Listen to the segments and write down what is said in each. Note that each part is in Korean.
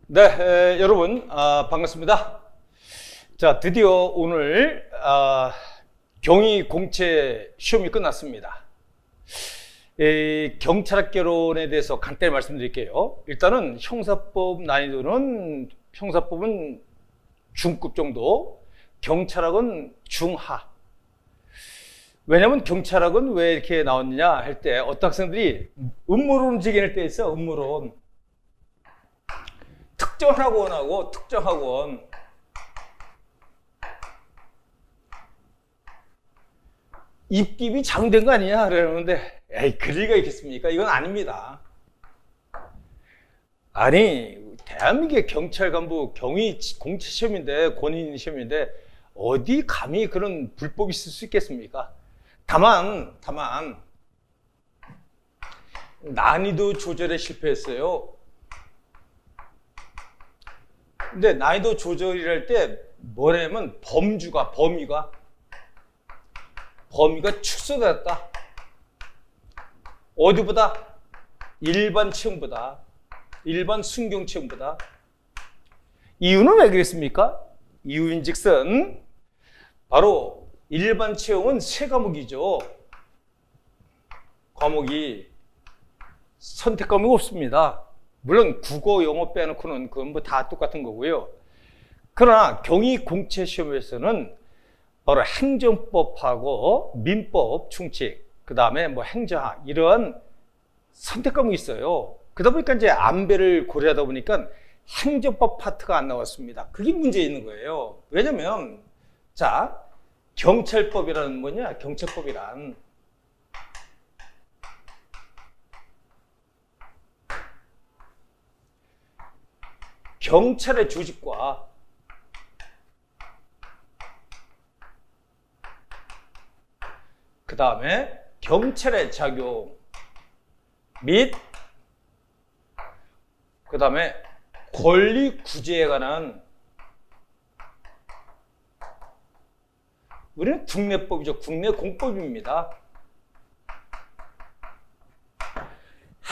네, 여러분 반갑습니다. 자, 드디어 오늘 경위 공채 시험이 끝났습니다. 경찰학개론에 대해서 간단히 말씀드릴게요. 일단은 형사법은 중급 정도, 경찰학은 중하. 왜냐면 경찰학은 왜 이렇게 나왔느냐 할 때 어떤 학생들이 음모론 제기할 때 있어요. 음모론. 특정 학원하고 특정 학원 입김이 장된 거 아니냐 그러는데, 에이, 그럴 리가 있겠습니까? 이건 아닙니다. 아니, 대한민국의 경찰 간부 경위 공채 시험인데, 권위인 시험인데 어디 감히 그런 불법이 있을 수 있겠습니까? 다만 난이도 조절에 실패했어요. 근데 난이도 조절이랄 때 뭐냐면 범위가 축소됐다. 어디보다? 일반 채용보다, 일반 순경 채용보다. 이유는 왜 그랬습니까? 이유인즉슨 바로 일반 채용은 세 과목이죠. 과목이 선택 과목이 없습니다. 물론 국어, 영어 빼놓고는 그건 뭐 다 똑같은 거고요. 그러나 경위 공채 시험에서는 바로 행정법하고 민법 충칙, 그 다음에 뭐 행정학, 이런 선택 과목이 있어요. 그러다 보니까 이제 안배를 고려하다 보니까 행정법 파트가 안 나왔습니다. 그게 문제 있는 거예요. 왜냐면, 자, 경찰법이라는 뭐냐? 경찰법이란 경찰의 조직과 그 다음에 경찰의 작용 및 그 다음에 권리 구제에 관한, 우리는 국내법이죠. 국내 공법입니다.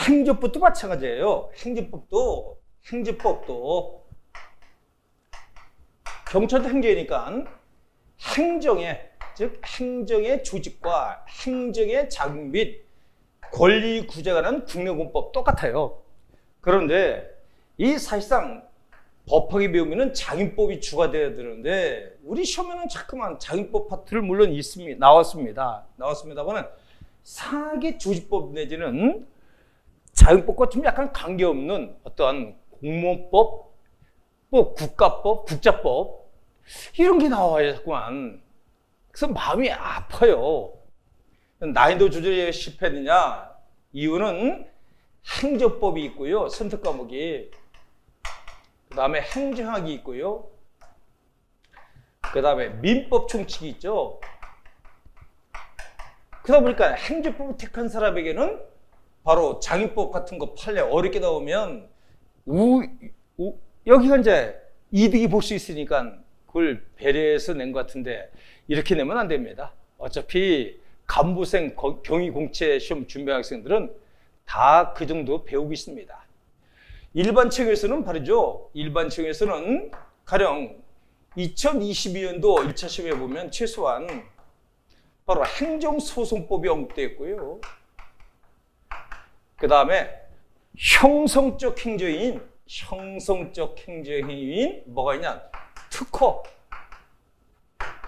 행정법도 마찬가지예요. 행정법도 경찰도 행정이니까 행정의, 즉 행정의 조직과 행정의 작용 및 권리 구제에 관한 국내공법 똑같아요. 그런데 이 사실상 법학에 배우면은 장인법이 추가되어야 되는데, 우리 시험에는 자꾸만 장인법 파트를 물론 나왔습니다만은 사기 조직법 내지는 장인법과 좀 약간 관계없는 어떠한 공무원법, 뭐 국가법, 국자법, 이런 게 나와요, 자꾸만. 그래서 마음이 아파요. 난이도 조절에 실패했느냐? 이유는 행정법이 있고요, 선택 과목이. 그 다음에 행정학이 있고요. 그 다음에 민법 총칙이 있죠. 그러다 보니까 행정법을 택한 사람에게는 바로 장인법 같은 거 판례 어렵게 나오면 여기가 이제 이득이 볼 수 있으니까 그걸 배려해서 낸 것 같은데, 이렇게 내면 안 됩니다. 어차피 간부생 경위 공채 시험 준비한 학생들은 다 그 정도 배우고 있습니다. 일반 채용에서는 말이죠. 일반 채용에서는 가령 2022년도 1차 시험에 보면 최소한 바로 행정소송법이 언급되어 있고요. 그 다음에 형성적 행정인 뭐가 있냐? 특허,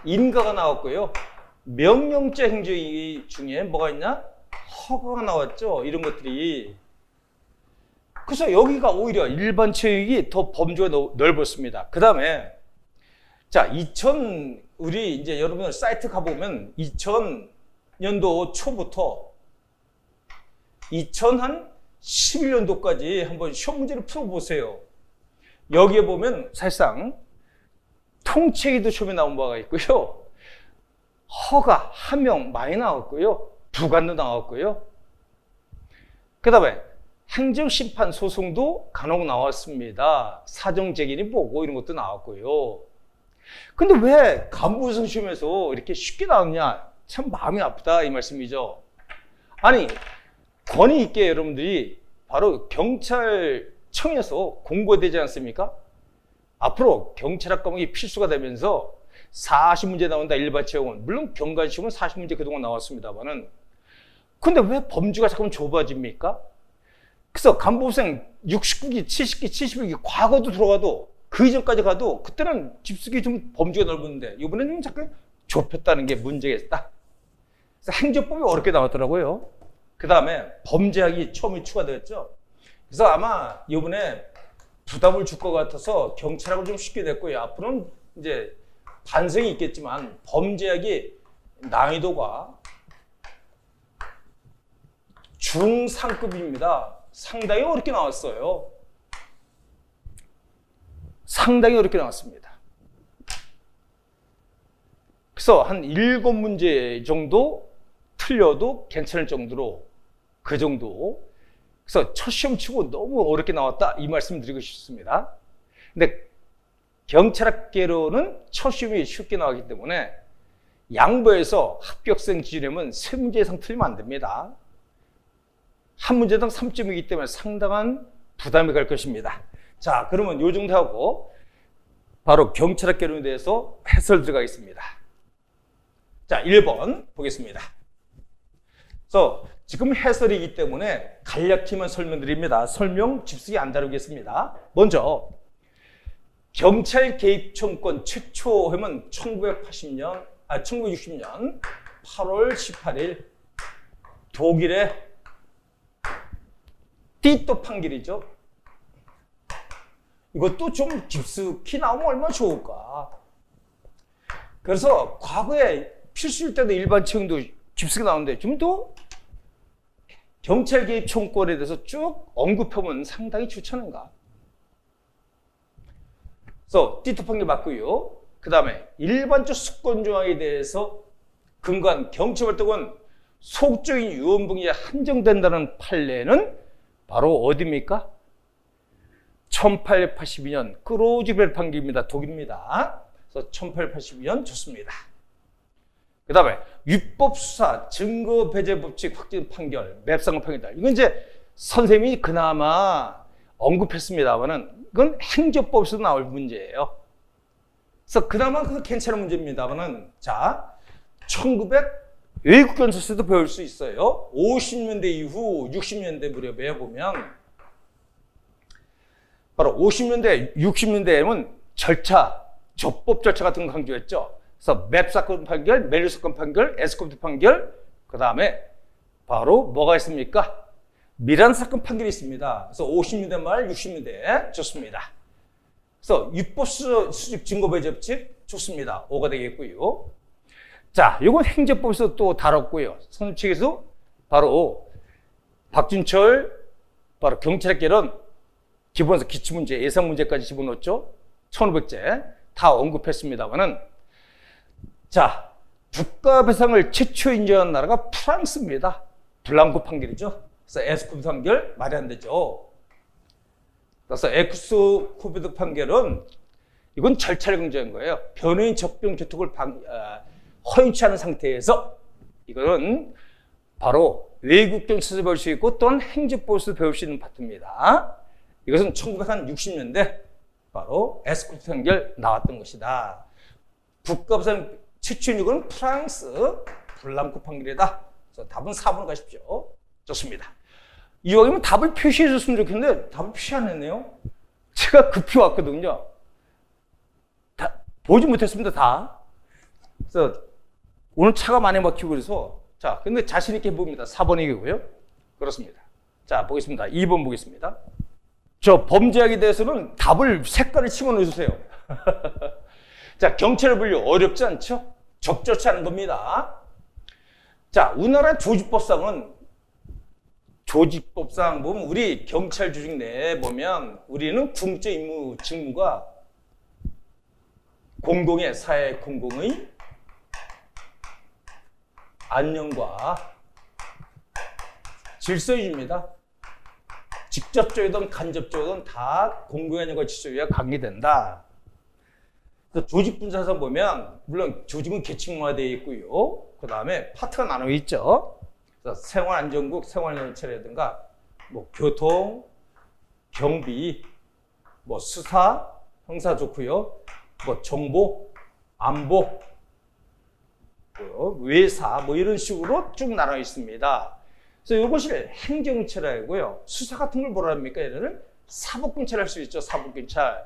인가가 나왔고요. 명령제 행정이 중에 뭐가 있냐? 허가가 나왔죠. 이런 것들이. 그래서 여기가 오히려 일반 채용이 더 범주가 넓었습니다. 그 다음에 자, 우리 이제 여러분들 사이트 가보면 2000년도 초부터 2011년도까지 한번 시험 문제를 풀어보세요. 여기에 보면 사실상 통채기도 시험에 나온 바가 있고요. 허가, 하명 많이 나왔고요. 부관도 나왔고요. 그 다음에 행정심판 소송도 간혹 나왔습니다. 사정재결이 뭐고 이런 것도 나왔고요. 근데 왜 간부성 시험에서 이렇게 쉽게 나왔냐? 참 마음이 아프다 이 말씀이죠. 아니, 권위 있게 여러분들이 바로 경찰 청에서 공고되지 않습니까? 앞으로 경찰학 과목이 필수가 되면서 40문제 나온다, 일반 채용은. 물론 경관시험은 40문제 그동안 나왔습니다만은. 근데 왜 범주가 자꾸 좁아집니까? 그래서 간부생 69기, 70기, 71기 과거도 들어가도 그 이전까지 가도 그때는 깊숙이 좀 범주가 넓었는데 이번에는 좀 자꾸 좁혔다는 게 문제겠다. 그래서 행정법이 어렵게 나왔더라고요. 그 다음에 범죄학이 처음에 추가되었죠. 그래서 아마 이번에 부담을 줄 것 같아서 경찰학을 좀 쉽게 냈고요. 앞으로는 이제 반성이 있겠지만 범죄학이 난이도가 중상급입니다. 상당히 어렵게 나왔어요. 상당히 어렵게 나왔습니다. 그래서 한 7문제 정도 틀려도 괜찮을 정도로 그 정도. 그래서 첫 시험 치고 너무 어렵게 나왔다 이 말씀 드리고 싶습니다. 근데 경찰학계로는 첫 시험이 쉽게 나왔기 때문에 양보해서 합격생 기준이면 3문제 이상 틀리면 안 됩니다. 한 문제당 3점이기 때문에 상당한 부담이 갈 것입니다. 자, 그러면 요 정도 하고 바로 경찰학계론에 대해서 해설 들어가겠습니다. 자, 1번 보겠습니다. 그래서 지금 해설이기 때문에 간략히만 설명드립니다. 설명 깊숙이 안 다루겠습니다. 먼저 경찰 개입 청구권 최초 해면 1960년 8월 18일 독일의 띠또 판결이죠. 이것도 좀 깊숙이 나오면 얼마나 좋을까. 그래서 과거에 필수일 때도 일반 채용도 깊숙이 나오는데 좀 더 경찰 개입 청구권에 대해서 쭉 언급하면 상당히 좋지 않은가. 그래서 띠또 판결 맞고요. 그 다음에 일반적 수권 조항에 대해서 근거한 경찰활동은 소극적인 유언봉에 한정된다는 판례는 바로 어디입니까? 1882년 크로즈벨 판결입니다. 독일입니다. 그래서 1882년 좋습니다. 그 다음에 위법수사 증거배제 법칙 확진 판결 맵상권 판결이다. 이건 이제 선생님이 그나마 언급했습니다만은 이건 행정법에서 나올 문제예요. 그래서 그나마 그 괜찮은 문제입니다만은 자, 외국 견사에도 배울 수 있어요. 50년대 이후 60년대 무렵에 보면 바로 50년대, 60년대에는 절차, 적법 절차 같은 거 강조했죠. 그래서 맵 사건 판결, 메릴 사건 판결, 에스코트 판결, 그 다음에 바로 뭐가 있습니까? 미란 사건 판결이 있습니다. 그래서 50년대 말, 60년대 좋습니다. 그래서 위법 수집 증거배제 법칙 좋습니다. 5가 되겠고요. 자, 이건 행정법에서 또 다뤘고요. 선생님 책에서 바로 박준철, 바로 경찰학계론 기본서 기출문제, 예상문제까지 집어넣었죠. 1500제 다 언급했습니다만은 자, 국가배상을 최초 인정한 나라가 프랑스입니다. 블랑코 판결이죠. 그래서 에스코트 판결 말이 안 되죠. 그래서 에스코트 판결은 이건 절차를 강조한 거예요. 변호인 적병 교통을 허용치 않은 상태에서 이거는 바로 외국 경찰에서 배울 수 있고 또는 행정법에서 배울 수 있는 파트입니다. 이것은 1960년대 바로 에스코트 판결 나왔던 것이다. 국가배상 최초 인정은 프랑스 블랑코 판결이다. 그래서 답은 4번 가십시오. 좋습니다. 이왕이면 답을 표시해 줬으면 좋겠는데 답을 표시 안 했네요. 제가 급히 왔거든요. 다 보지 못했습니다. 다. 그래서 오늘 차가 많이 막히고 그래서 자, 근데 자신 있게 봅니다. 4번이고요. 그렇습니다. 자, 보겠습니다. 2번 보겠습니다. 저 범죄학에 대해서는 답을 색깔을 치고 넣어주세요. 자, 경찰 분류 어렵지 않죠? 적절치 않은 겁니다. 자, 우리나라 조직법상은 보면 우리 경찰 조직 내에 보면 우리는 궁극적 임무 직무가 공공의 사회 공공의 안녕과 질서 유지입니다. 직접적이든 간접적이든 다 공공의 안녕과 질서 유지가 관계된다. 조직 분사상 보면 물론 조직은 계층화되어 있고요. 그 다음에 파트가 나눠 있죠. 그래서 생활안전국, 생활연체라든가 뭐 교통, 경비, 뭐 수사, 형사 좋고요. 뭐 정보, 안보, 외사 뭐 이런 식으로 쭉 나눠 있습니다. 그래서 이것을 행정처라고요. 수사 같은 걸 뭐라 합니까? 얘네를 사법경찰 할 수 있죠. 사법경찰.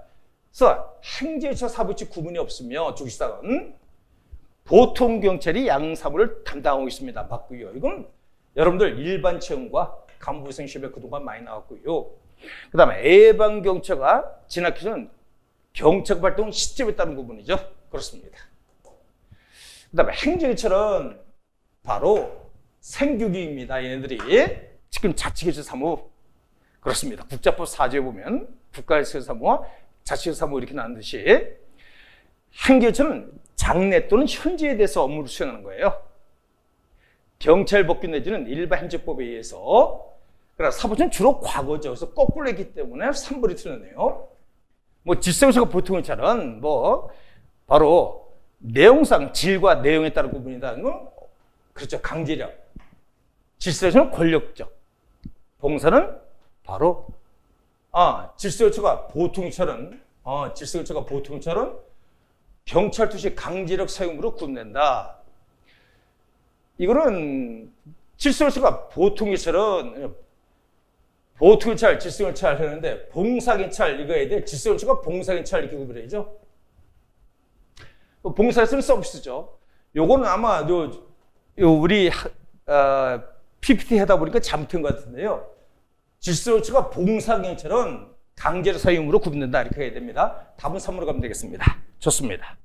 그래서 행정처 사법처 구분이 없으며 주기사는 보통 경찰이 양사무를 담당하고 있습니다. 맞고요. 이건 여러분들 일반 채용과 간부생 시험에 그동안 많이 나왔고요. 그 다음에 예방경찰과 진학교는 경찰 활동 시점에 따른 부분이죠. 그렇습니다. 그 다음에 행정처는 바로 생규기입니다. 얘네들이 지금 자치교체 사무 그렇습니다. 국자법 4조에 보면 국가에서 사무와 자치교체 사무 이렇게 나누듯이 행정처는 장래 또는 현재에 대해서 업무를 수행하는 거예요. 경찰 법규 내지는 일반 행정법에 의해서. 그래서 사법처는 주로 과거죠. 그래서 거꾸로 했기 때문에 3번이 틀렸네요. 뭐 질서경찰과 보통경찰은 뭐 바로 내용상 질과 내용에 따른 구분이다. 그렇죠. 강제력. 질서경찰은 권력적. 봉사는 바로 질서경찰과 보통경찰은 경찰 투시 강제력 사용으로 구분된다. 이거는 질서경찰과 보통경찰은 보통경찰, 질서경찰 하는데 봉사경찰 이거 해야 돼. 질서경찰과 봉사경찰 이렇게 구분해야죠. 봉사에서는 서비스죠. 요거는 아마 우리 PPT 하다 보니까 잘못된 것 같은데요. 질서경찰과 봉사경찰은 강제력 사용으로 구분된다 이렇게 해야 됩니다. 답은 3으로 가면 되겠습니다. 좋습니다.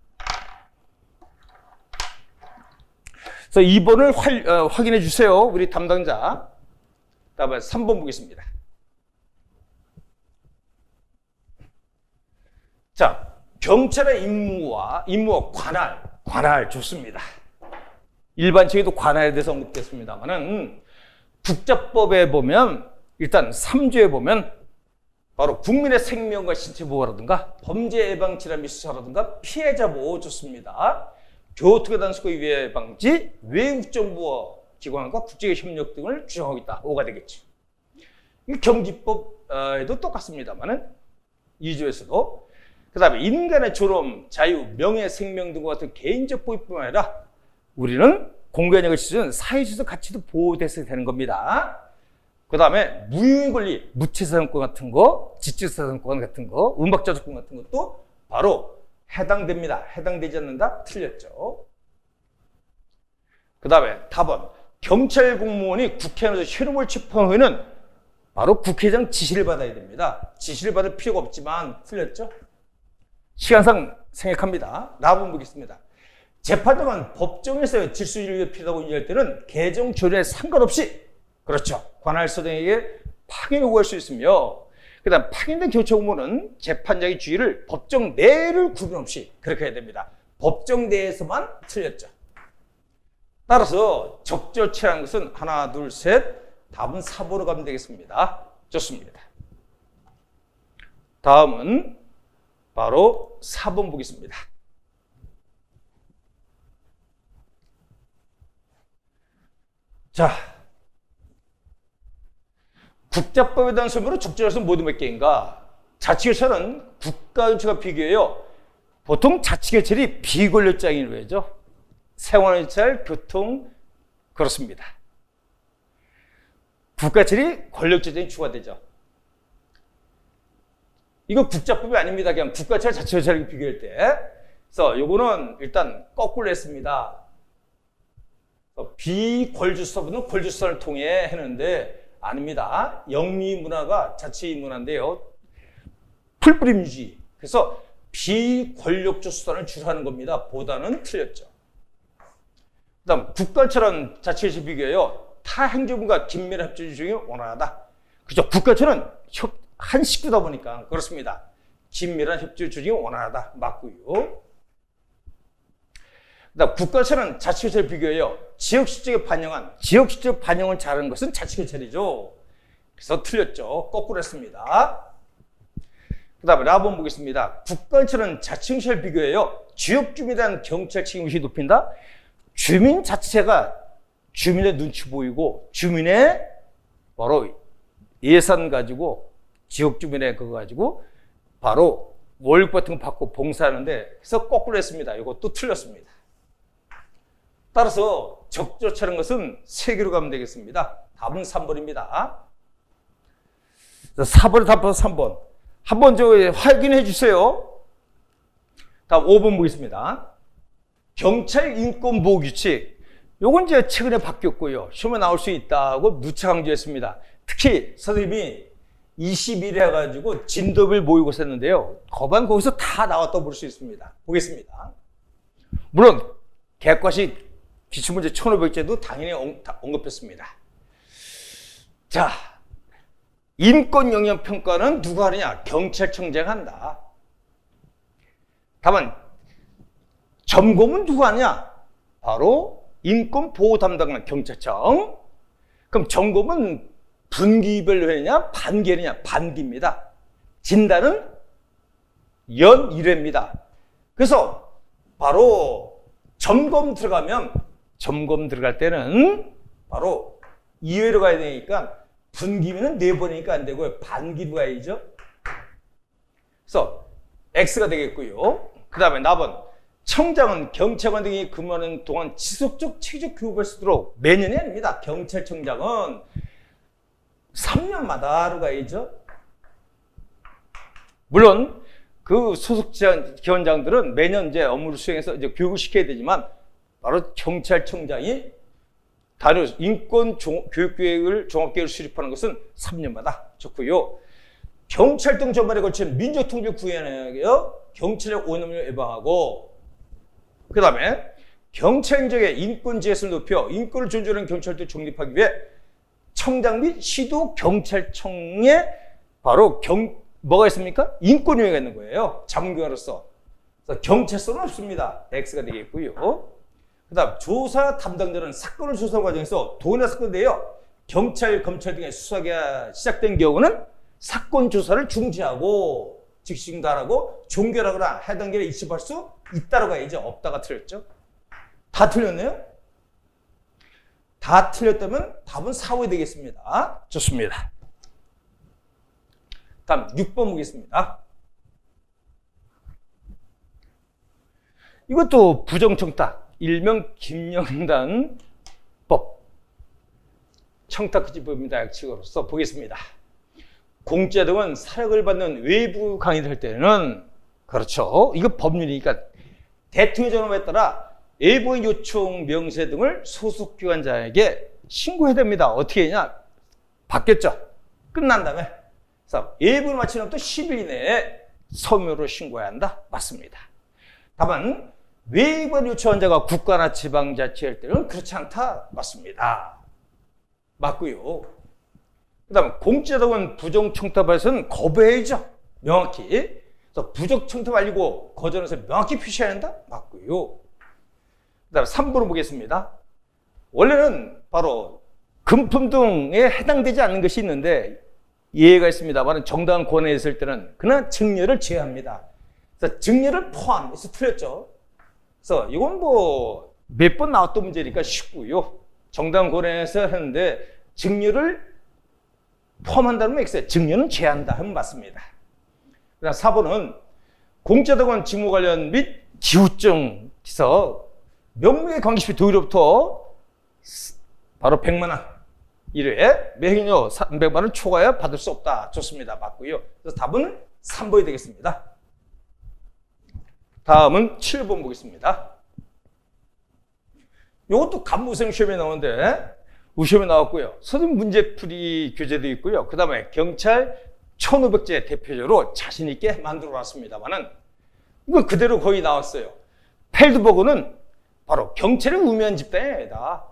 그래서 2번을 확인해 주세요. 우리 담당자. 다음에 3번 보겠습니다. 자, 경찰의 임무와 관할 좋습니다. 일반적에도 관할에 대해서 언급됐습니다만은 국자법에 보면 일단 3조에 보면 바로 국민의 생명과 신체 보호라든가 범죄 예방 질환 및 수사라든가 피해자 보호 좋습니다. 교통의 단속과 위해 방지, 외국정보 기관과 국제 협력 등을 규정하고 있다. 5가 되겠죠. 경기법에도 똑같습니다만은 2조에서도 그 다음에 인간의 존엄, 자유, 명예, 생명 등과 같은 개인적 보호뿐만 아니라 우리는 공개력을 지수는 사회주의적 가치도 보호돼서 되는 겁니다. 그 다음에 무유의 권리, 무채사정권 같은 거, 지적사정권 같은 거, 음악저작권 같은 것도 바로 해당됩니다. 해당되지 않는다? 틀렸죠. 그 다음에 답은 경찰 공무원이 국회의원에서 혐의를 체포한 후에는 바로 국회의장 지시를 받아야 됩니다. 지시를 받을 필요가 없지만 틀렸죠. 시간상 생략합니다. 답은 보겠습니다. 재판장은 법정에서 질서유지가 필요하다고 인정할 때는 개정 조례에 상관없이 그렇죠. 관할서 등에게 파견 요구할 수 있으며 그 다음 파견된 경찰공무원은 재판장의 주의를 법정 내를 구분 없이 그렇게 해야 됩니다. 법정 내에서만 틀렸죠. 따라서 적절치라는 것은 하나, 둘, 셋 답은 4번으로 가면 되겠습니다. 좋습니다. 다음은 바로 4번 보겠습니다. 자, 국자법에 대한 설명으로 적절해서 모두 몇 개인가? 자치결찰은 국가경찰과 비교해요. 보통 자치결찰이 비권력장인 왜죠? 생활경찰, 교통 그렇습니다. 국가찰이 권력재정이 추가되죠. 이거 국자법이 아닙니다. 그냥 국가찰, 자치결찰을 비교할 때. 그래서 요거는 일단 거꾸로 했습니다. 비권주수사부는 권주수사를 통해 했는데 아닙니다. 영리 문화가 자치 문화인데요. 풀뿌림 유지. 그래서 비권력적 수단을 주로 하는 겁니다. 보다는 틀렸죠. 그 다음 국가처럼 자치에서 비교해요. 타 행정부가 긴밀한 협조 중에 원활하다. 그죠? 국가처는 한 식구다 보니까 그렇습니다. 긴밀한 협조 중에 원활하다. 맞고요. 그다음 국가처는 자치결찰을 비교해요. 지역실정에 반영한 지역실정 반영을 잘하는 것은 자치결찰이죠. 그래서 틀렸죠. 거꾸로 했습니다. 그다음에 라본 보겠습니다. 국가처는 자치경찰을 비교해요. 지역 주민에 대한 경찰 책임의식이 높인다. 주민 자체가 주민의 눈치 보이고 주민의 바로 예산 가지고 지역 주민에 그거 가지고 바로 월급 같은 거 받고 봉사하는데 해서 거꾸로 했습니다. 이것도 틀렸습니다. 따라서 적조차는 것은 3개로 가면 되겠습니다. 답은 3번입니다. 4번에 답해서 3번. 한번 확인해 주세요. 다음 5번 보겠습니다. 경찰 인권보호 규칙. 요건 이제 최근에 바뀌었고요. 시험에 나올 수 있다고 누차 강조했습니다. 특히 선생님이 20일 해가지고 진도별 모의고사 했는데요. 거기서 다 나왔다고 볼 수 있습니다. 보겠습니다. 물론 객관식 기출문제 1500제도 당연히 언급했습니다. 자, 인권 영역 평가는 누가 하느냐? 경찰청장이 한다. 다만 점검은 누가 하느냐? 바로 인권 보호 담당하는 경찰청. 그럼 점검은 분기별로 했냐? 반기느냐? 반기입니다. 진단은 연 1회입니다. 그래서 바로 점검 들어갈 때는 바로 2회로 가야 되니까 분기면은 4번이니까 안 되고요. 반기로 가야죠. 그래서 X가 되겠고요. 그 다음에 나번 청장은 경찰관 등이 근무하는 동안 지속적 체계적 교육을 쓰도록 매년이 아닙니다. 경찰청장은 3년마다로 가야죠. 물론 그 소속 기관장들은 매년 이제 업무를 수행해서 이제 교육을 시켜야 되지만 바로 경찰청장이 단위 인권 교육 계획을 종합계획을 수립하는 것은 3년마다 좋고요. 경찰 등 전반에 걸친 민족통제 구현하여 경찰력 오염을 예방하고, 그 다음에 경찰 행정의 인권 지혜를 높여 인권을 존중하는 경찰도 정립하기 위해 청장 및 시도 경찰청에 바로 뭐가 있습니까? 인권 요회가 있는 거예요. 자문기관으로서. 그래서 경찰서는 없습니다. X가 되겠고요. 그 다음 조사 담당자는 사건을 조사하는 과정에서 도의나 사건인데요. 경찰, 검찰 등의 수사가 시작된 경우는 사건 조사를 중지하고 즉시 중단하고 종결하거나 해당 기일에 입수할 수 있다라고 해야죠. 없다가 틀렸죠. 다 틀렸네요. 다 틀렸다면 답은 4호이 되겠습니다. 좋습니다. 다음 6번 보겠습니다. 이것도 부정청탁, 일명 김영단법, 청탁금지법입니다. 약칙으로서 보겠습니다. 공짜 등은 사력을 받는 외부 강의를 할 때는, 그렇죠, 이거 법률이니까 대통령 전원에 따라 외부인 요청 명세 등을 소속기관장에게 신고해야 됩니다. 어떻게 했냐? 바뀌었죠. 끝난 다음에 그래서 예부를 마친 후부터 10일 이내에 서면으로 신고해야 한다. 맞습니다. 다만 외부인 요청한 자가 국가나 지방자치할 때는 그렇지 않다. 맞습니다. 맞고요. 그 다음 공짜적인 부정청탁에서는 거부해야죠. 명확히. 그래서 부정청탁 알리고 거절해서 명확히 표시해야 한다. 맞고요. 그 다음 3번을 보겠습니다. 원래는 바로 금품 등에 해당되지 않는 것이 있는데 예외가 있습니다만 정당한 권한에 있을 때는 그러나 증여를 제외합니다. 그래서 증여를 포함해서 틀렸죠. 그래서 이건 뭐 몇 번 나왔던 문제니까 쉽고요. 정당한 권한에서 하는데 증여를 포함한다는 게 있어요. 증여는 제한다 하면 맞습니다. 그다음 4번은 공짜등원 직무 관련 및 기후증에서 명목의 관계시 도의로부터 바로 100만 원 1회 매행료 300만 원 초과하여 받을 수 없다. 좋습니다. 맞고요. 그래서 답은 3번이 되겠습니다. 다음은 7번 보겠습니다. 이것도 간부생 시험에 나오는데 우시험에 나왔고요. 선생님 문제풀이 교재도 있고요. 그 다음에 경찰 1500제 대표적으로 자신 있게 만들어 놨습니다만은 이거 그대로 거의 나왔어요. 펠드버그는 바로 경찰의 우매한 집단이다.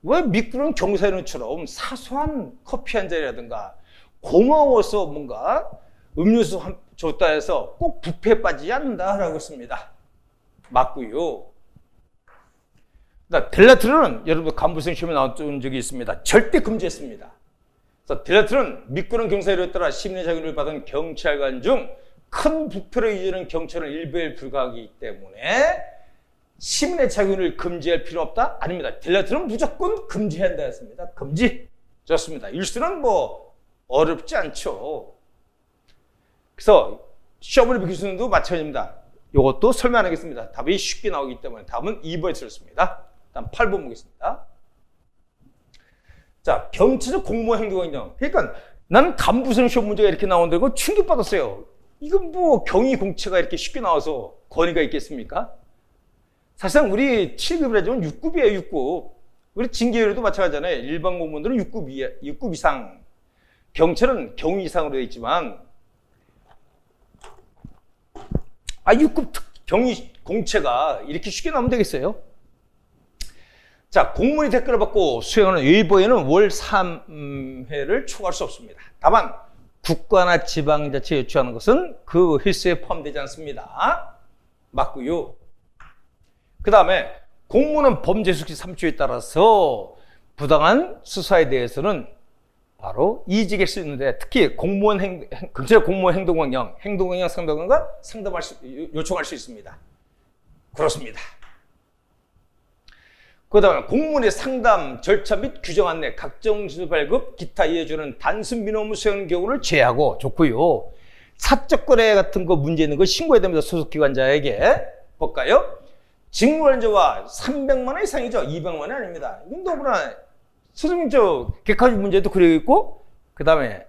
왜 미끄러운 경사인처럼 사소한 커피 한 잔이라든가 고마워서 뭔가 음료수 줬다 해서 꼭 뷔페에 빠지지 않는다라고 했습니다. 맞고요. 델라트론은 여러분 간부생 시험에 나왔던 적이 있습니다. 절대 금지했습니다. 그래서 델라트론은 미끄러운 경사인에 따라 심리 자격을 받은 경찰관 중 큰 부패를 이루는 경찰은 일부에 불과하기 때문에 시민의 자격을 금지할 필요 없다? 아닙니다. 델라트는 무조건 금지해야 한다 했습니다. 금지. 좋습니다. 일수는 뭐 어렵지 않죠. 그래서 시험을 비교수님도 마찬가지입니다. 이것도 설명 안 하겠습니다. 답이 쉽게 나오기 때문에 답은 2번에 들었습니다. 다음 8번 보겠습니다. 자, 경찰적 공무원 행동행정. 그러니까 나는 간부성 시험 문제가 이렇게 나온다고 충격받았어요. 이건 뭐 경위 공채가 이렇게 쉽게 나와서 권위가 있겠습니까? 사실상 우리 7급이라지만 6급이에요, 6급. 우리 징계율도 마찬가지잖아요. 일반 공무원들은 6급 이상. 경찰은 경위 이상으로 되어 있지만 6급 경위 공채가 이렇게 쉽게 나오면 되겠어요? 자, 공무원이 대가를 받고 수행하는 웨이버에는 월 3회를 초과할 수 없습니다. 다만 국가나 지방자치에 요청하는 것은 그 횟수에 포함되지 않습니다. 맞고요. 그 다음에 공무원은 범죄 수칙 3조에 따라서 부당한 수사에 대해서는 바로 이직할 수 있는데, 특히 공무원 경찰 공무원 행동강령 상담관과 요청할 수 있습니다. 그렇습니다. 그 다음에 공무원의 상담 절차 및 규정 안내, 각종 지수 발급, 기타 이해주는 단순 민원무 수행 경우를 제외하고 좋고요. 사적 거래 같은 거 문제 있는 거 신고해야 됩니다. 소속기관자에게. 볼까요? 직무관자와 300만 원 이상이죠. 200만 원이 아닙니다. 이건 너무나 선생님 객관적 문제도 그리고 있고, 그 다음에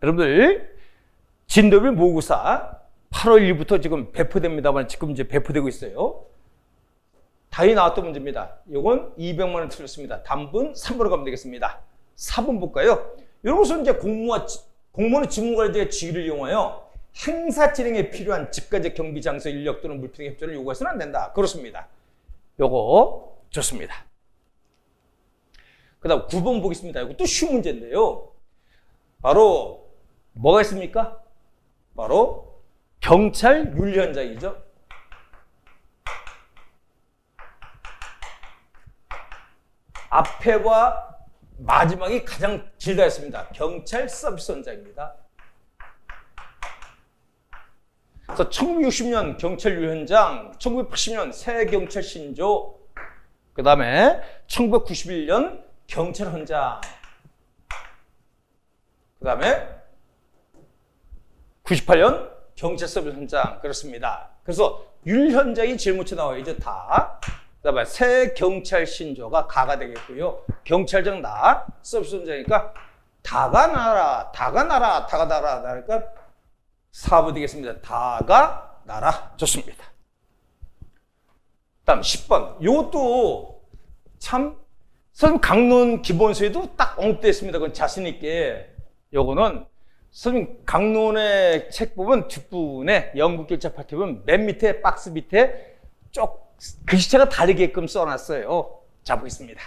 여러분들 진도별 모의고사 8월 1일부터 지금 배포됩니다만 지금 이제 배포되고 있어요. 다이 나왔던 문제입니다. 이건 200만 원 틀렸습니다. 단분 3번으로 가면 되겠습니다. 4번 볼까요? 이런 것은 이제 공무원의 직무관리자의 직위를 이용하여 행사 진행에 필요한 집까지 경비 장소 인력 또는 물품 등의 협조를 요구해서는 안 된다. 그렇습니다. 요거 좋습니다. 그 다음 9번 보겠습니다. 이것도 쉬운 문제인데요. 바로 뭐가 있습니까? 바로 경찰 윤리 현장이죠. 앞에와 마지막이 가장 길다 했습니다. 경찰 서비스 현장입니다. 그래서 1960년 경찰 윤리 현장, 1980년 새 경찰 신조, 그 다음에 1991년 경찰 현장, 그 다음에 98년 경찰 서비스 현장. 그렇습니다. 그래서 윤리 현장이 제일 먼저 나와요. 이제 다. 그 다음에 새 경찰 신조가 가가 되겠고요. 경찰청 나, 서비스 현장이니까 다가 나라, 다가 나라, 다가 나라. 그러니까 4부 되겠습니다. 다가 나라. 좋습니다. 다음 10번. 이것도 참 선생님 강론 기본서에도 딱 언급됐습니다. 그건 자신있게. 요거는 선생님 강론의 책 보면 뒷부분에 영국결자 파트 보면 맨 밑에 박스 밑에 글씨체가 다르게끔 써놨어요. 자, 보겠습니다.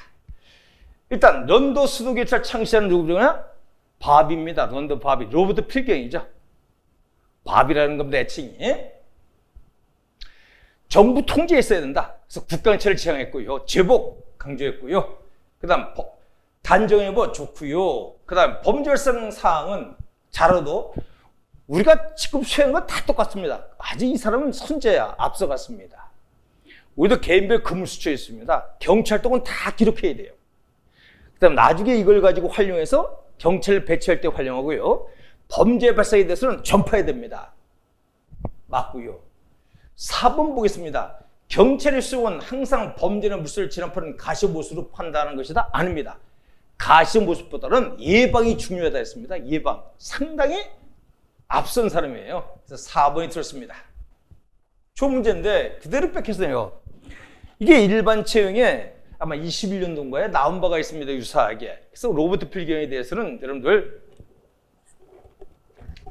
일단 런던 수도결찰 창시자는 누구냐? 바비입니다. 런던 바비. 로버트 필경이죠. 바비라는 겁니다. 애칭이. 정부 통제에 있어야 된다. 그래서 국가경찰을 지향했고요. 제복 강조했고요. 그 다음 단정해보 좋고요. 그 다음 범죄성 사항은 잘해도 우리가 지금 수행한 건 다 똑같습니다. 아직 이 사람은 선제야. 앞서갔습니다. 우리도 개인별 근무수초에 있습니다. 경찰동은 다 기록해야 돼요. 그 다음 나중에 이걸 가지고 활용해서 경찰을 배치할 때 활용하고요. 범죄 발생에 대해서는 전파해야 됩니다. 맞고요. 4번 보겠습니다. 경찰의 수용은 항상 범죄나 물수를 진압하는 가시보수로 판단하는 것이다? 아닙니다. 가시보수보다는 예방이 중요하다 했습니다. 예방. 상당히 앞선 사람이에요. 그래서 4번이 들었습니다. 좋은 문제인데 그대로 뺏겼어요. 이게 일반 채용에 아마 21년도인가에 나온 바가 있습니다. 유사하게. 그래서 로버트 필경에 대해서는 여러분들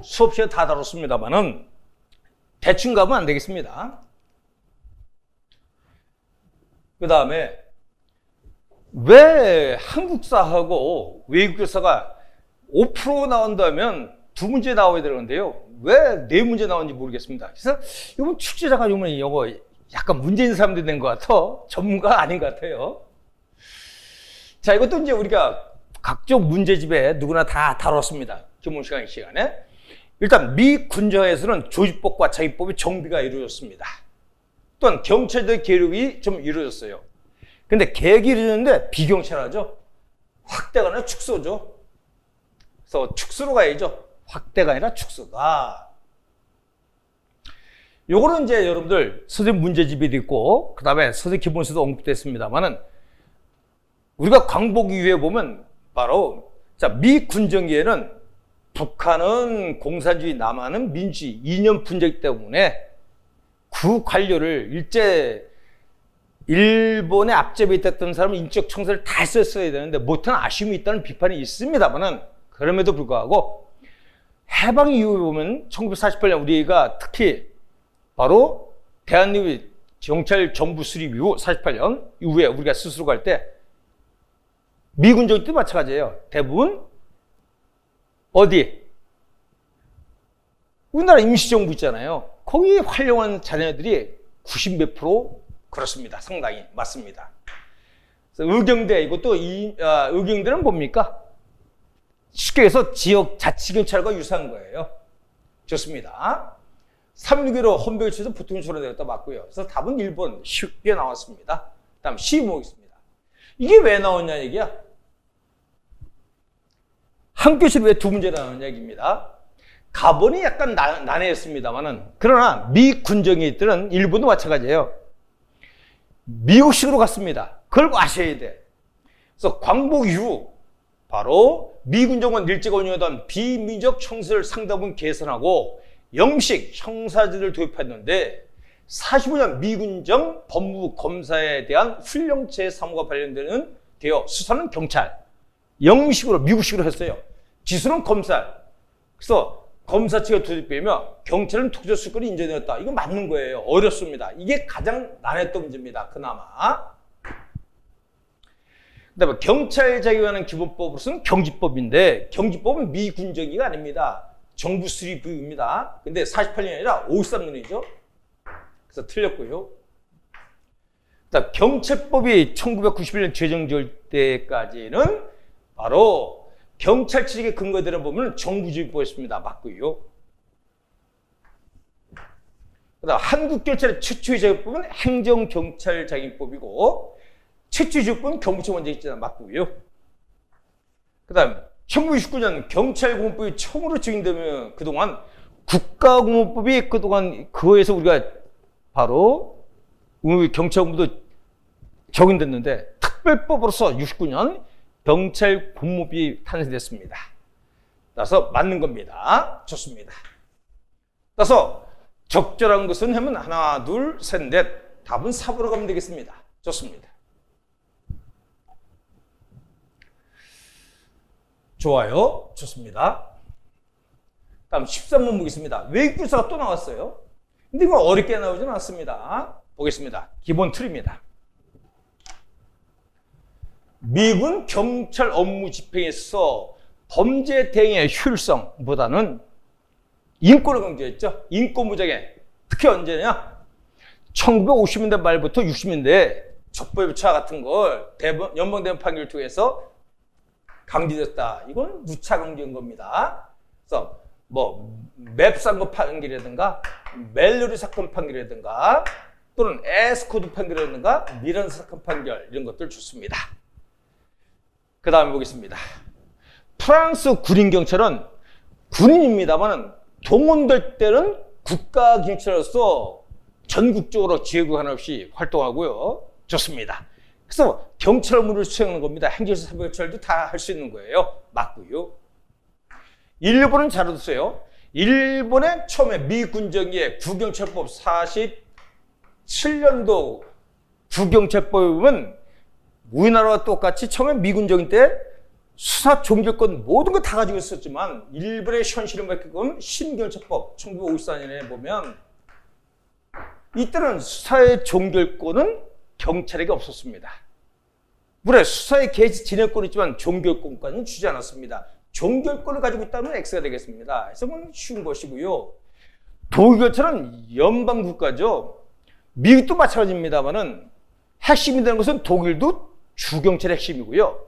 수업 시간에 다 다뤘습니다만은 대충 가면 안 되겠습니다. 그 다음에 왜 한국사하고 외국교사가 5% 나온다면 2문제 나와야 되는데요. 왜 4문제 나오는지 모르겠습니다. 그래서 이번 출제자가 보면 이거 약간 문제 있는 사람들이 된 것 같아. 전문가가 아닌 것 같아요. 자, 이것도 이제 우리가 각종 문제집에 누구나 다 다뤘습니다. 기본 시간에. 일단 미 군정에서는 조직법과 자기법의 정비가 이루어졌습니다. 또한 경찰들의 계력이 좀 이루어졌어요. 근데 계획이 이루어졌는데 비경찰하죠. 확대가 아니라 축소죠. 그래서 축소로 가야죠. 확대가 아니라 축소다. 요거는 이제 여러분들 선생님 문제집에도 있고, 그 다음에 선생님 기본서도 언급됐습니다만은, 우리가 광복 이후에 보면 바로, 자, 미 군정기에는 북한은 공산주의, 남한은 민주주의, 이념 분쟁 때문에 그 관료를 일본의 앞잡이에 있던 사람은 인적 청산을 다 썼어야 되는데 못한 아쉬움이 있다는 비판이 있습니다만은, 그럼에도 불구하고 해방 이후에 보면 1948년 우리가 특히 바로 대한민국 경찰 정부 수립 이후 48년 이후에 우리가 스스로 갈 때 미군 정부도 마찬가지예요. 대부분 어디? 우리나라 임시정부 있잖아요. 거기 활용한 자녀들이 90몇 프로 그렇습니다. 상당히 맞습니다. 그래서 의경대, 이것도 의경대는 뭡니까? 쉽게 해서 지역 자치경찰과 유사한 거예요. 좋습니다. 3.6.15 헌병에서 보통 처로 내렸다 맞고요. 그래서 답은 1번 쉽게 나왔습니다. 다음 C 보겠습니다. 이게 왜 나왔냐 얘기야? 한 교실 왜 두 문제 나오는 얘기입니다. 가번이 약간 난해했습니다만은, 그러나 미 군정이들은 일본도 마찬가지예요. 미국식으로 갔습니다. 그걸 아셔야 돼. 그래서 광복 이후 바로 미군 정권 일제가 운영하던 비민족 형사를 상당분 개선하고 영식 형사제를 도입했는데 45년 미군정 법무부 검사에 대한 훈령제 사무가 발령되는 되어 수사는 경찰, 영식으로 미국식으로 했어요. 기수는 검사. 그래서 검사 측에 도입되며 경찰은 독재수권이 인정되었다. 이거 맞는 거예요. 어렵습니다. 이게 가장 난했던 문제입니다. 그나마. 그다음에 경찰 자격하는 기본법으로서는 경지법인데, 경지법은 미군정기가 아닙니다. 정부 수립부입니다. 근데 48년이 아니라 53년이죠. 그래서 틀렸고요. 그다음 경찰법이 1991년 제정될 때까지는 바로 경찰 측의 근거대로 보면 정부주의법이었습니다. 맞고요. 그다음 한국경찰의 최초의 자격법은 행정경찰 자격법이고 최초의 자격법은 경부청 원칙 있잖아요. 맞고요. 그다음 1969년 경찰공무법이 처음으로 적용되면 그동안 국가공무법이 그동안 그거에서 우리가 바로 우리 경찰공무도 적용됐는데 특별법으로서 69년 경찰 공무법이 탄생됐습니다. 따라서 맞는 겁니다. 좋습니다. 따라서 적절한 것은 하면 하나, 둘, 셋, 넷. 답은 4번으로 가면 되겠습니다. 좋습니다. 좋아요. 좋습니다. 다음 13번 보겠습니다. 외국불사가 또 나왔어요. 근데 이거 어렵게 나오지는 않습니다. 보겠습니다. 기본 틀입니다. 미군 경찰 업무 집행에서 범죄 대응의 효율성보다는 인권을 강조했죠. 인권 보장에 특히 언제냐? 1950년대 말부터 60년대 족보유차 같은 걸 연방대법 판결을 통해서 강조됐다. 이건 누차 강조한 겁니다. 그래서 뭐 맵상고 판결이라든가 멜로리 사건 판결이라든가 또는 에스코드 판결이라든가 미란 사건 판결 이런 것들 좋습니다. 그 다음에 보겠습니다. 프랑스 군인경찰은 군인입니다만 동원될 때는 국가경찰로서 전국적으로 지역구간 없이 활동하고요. 좋습니다. 그래서 경찰 업무를 수행하는 겁니다. 행정사 사법경찰도 다 할 수 있는 거예요. 맞고요. 일본은 잘 얻었어요. 일본의 처음에 미군정기의 구경찰법 47년도 구경찰법은 우리나라와 똑같이 처음에 미군정기 때 수사 종결권 모든 거 다 가지고 있었지만 일본의 현실을 맡기고 신경찰법 1954년에 보면 이때는 수사의 종결권은 경찰에게 없었습니다. 물론 수사의 개시 진행권은 있지만 종결권까지는 주지 않았습니다. 종결권을 가지고 있다면 X가 되겠습니다. 그래서 쉬운 것이고요. 독일처럼 연방국가죠. 미국도 마찬가지입니다만은 핵심이 되는 것은 독일도 주경찰의 핵심이고요.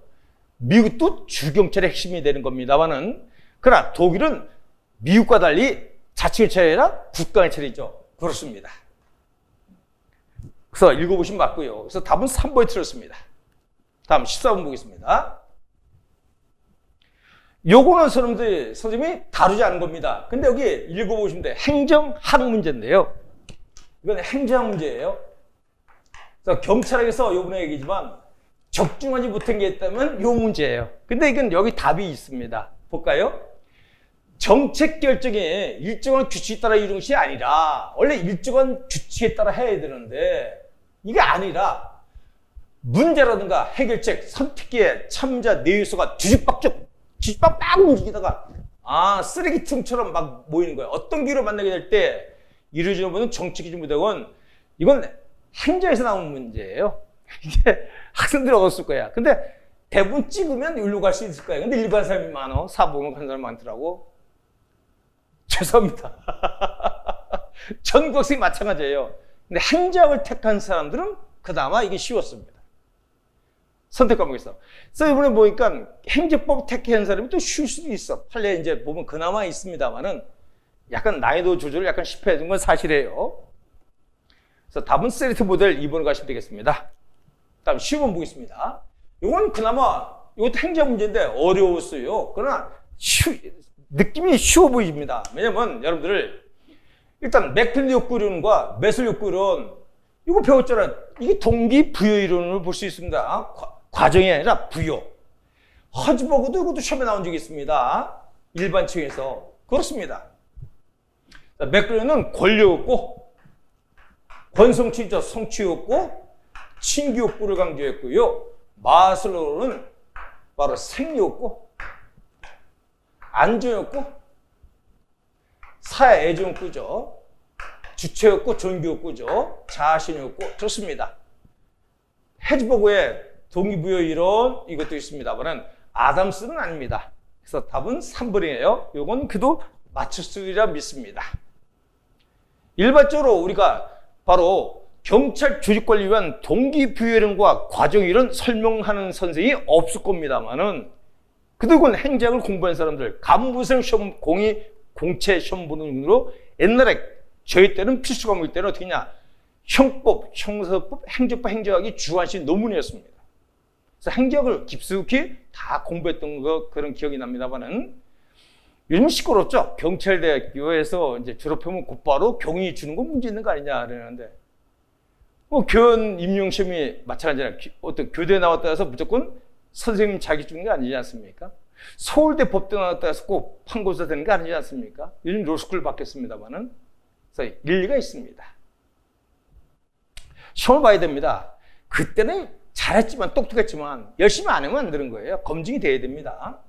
미국도 주경찰의 핵심이 되는 겁니다만은 그러나 독일은 미국과 달리 자치경찰이 아니라 국가경찰이죠. 그렇습니다. 그래서 읽어보시면 맞고요. 그래서 답은 3번에 틀렸습니다. 다음 14번 보겠습니다. 요거는 선생님이 다루지 않은 겁니다. 근데 여기 읽어보시면 돼요. 행정학 문제인데요. 이건 행정 문제예요. 그래서 경찰에게서 요번에 얘기지만 적중하지 못한 게 있다면 요 문제예요. 근데 이건 여기 답이 있습니다. 볼까요? 정책 결정에 일정한 규칙에 따라 이루는 것이 아니라 원래 일정한 규칙에 따라 해야 되는데 이게 아니라 문제라든가 해결책, 선택기에 참자 네 요소가 뒤죽박죽 움직이다가 쓰레기통처럼 막 모이는 거예요. 어떤 기회를 만나게 될 때 이루어지는 분은 정책기준 무대건 이건 행정에서 나온 문제예요. 이게 학생들이 얻었을 거야. 근데 대부분 찍으면 일로 갈 수 있을 거예요. 근데 일반 사람이 많어. 사복은 한 사람 많더라고. 죄송합니다. 전국 학생이 마찬가지예요. 근데 행정을 택한 사람들은 그나마 이게 쉬웠습니다. 선택 과목에서. 그래서 이번에 보니까 행정법 택한 사람이 또 쉬울 수도 있어. 판례 이제 보면 그나마 있습니다만은 약간 난이도 조절을 약간 실패한 건 사실이에요. 그래서 답은 세리트 모델 2번으로 가시면 되겠습니다. 다음 시험은 보겠습니다. 이건 그나마 이것도 행정 문제인데 어려웠어요. 그러나 느낌이 쉬워 보입니다. 왜냐면 여러분들 일단 맥필드 욕구이론과 매설 욕구이론 이거 배웠잖아요. 이게 동기 부여 이론을 볼 수 있습니다. 과정이 아니라 부여. 허즈버그도 이것도 시험에 나온 적이 있습니다. 일반층에서. 그렇습니다. 맥필드는 권력욕구, 권성치적 성취욕구, 친기욕구를 강조했고요. 마슬로우는 바로 생리욕구, 안정욕구, 사회애정욕구죠. 주체욕구, 존귀욕구죠. 자신욕구. 좋습니다. 헤즈버그의 동기부여 이론 이것도 있습니다만 아담스는 아닙니다. 그래서 답은 3번이에요. 이건 그도 맞출 수 있으리라 믿습니다. 일반적으로 우리가 바로 경찰 조직관리 위한 동기부여론과 과정이론 설명하는 선생이 없을 겁니다만은 그래도 이건 행정을 공부한 사람들 간부생 시험 공채 시험 보는 눈으로 옛날에 저희 때는 필수 과목일 때는 어떻게 했냐 형법, 형사법, 행정법, 행정학이 주관식 논문이었습니다. 그래서 행정을 깊숙이 다 공부했던 그런 기억이 납니다만은 요즘 시끄럽죠. 경찰대학교에서 이제 졸업하면 곧바로 경위 주는 건 문제 있는 거 아니냐 그러는데 교원 임용시험이 마찬가지잖아요. 어떤 교대 나왔다 해서 무조건 선생님 자기 주는 게 아니지 않습니까? 서울대 법대 나왔다 해서 꼭 판고사 되는 게 아니지 않습니까? 요즘 로스쿨 바뀌었습니다만은 그래서 일리가 있습니다. 시험을 봐야 됩니다. 그때는 잘했지만 똑똑했지만 열심히 안 하면 안 되는 거예요. 검증이 돼야 됩니다.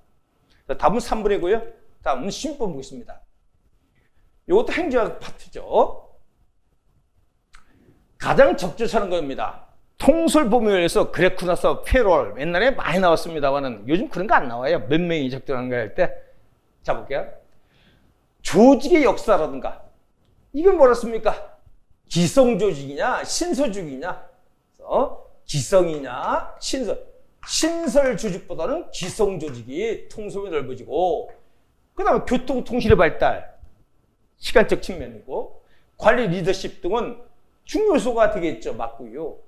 답은 3번이고요. 다음은 시험법 보겠습니다. 이것도 행정학 파트죠. 가장 적절한 겁니다. 통솔범위에서 그레쿠나서 페롤 옛날에 많이 나왔습니다만은 요즘 그런 거 안 나와요. 몇 명이 적절한가 할 때. 자 볼게요. 조직의 역사라든가 이건 뭐랬습니까? 기성조직이냐 신설조직이냐 기성이냐 신설 조직보다는 기성 조직이 통솔이 넓어지고 그 다음에 교통통신의 발달 시간적 측면이고 관리 리더십 등은 중요소가 되겠죠. 맞고요.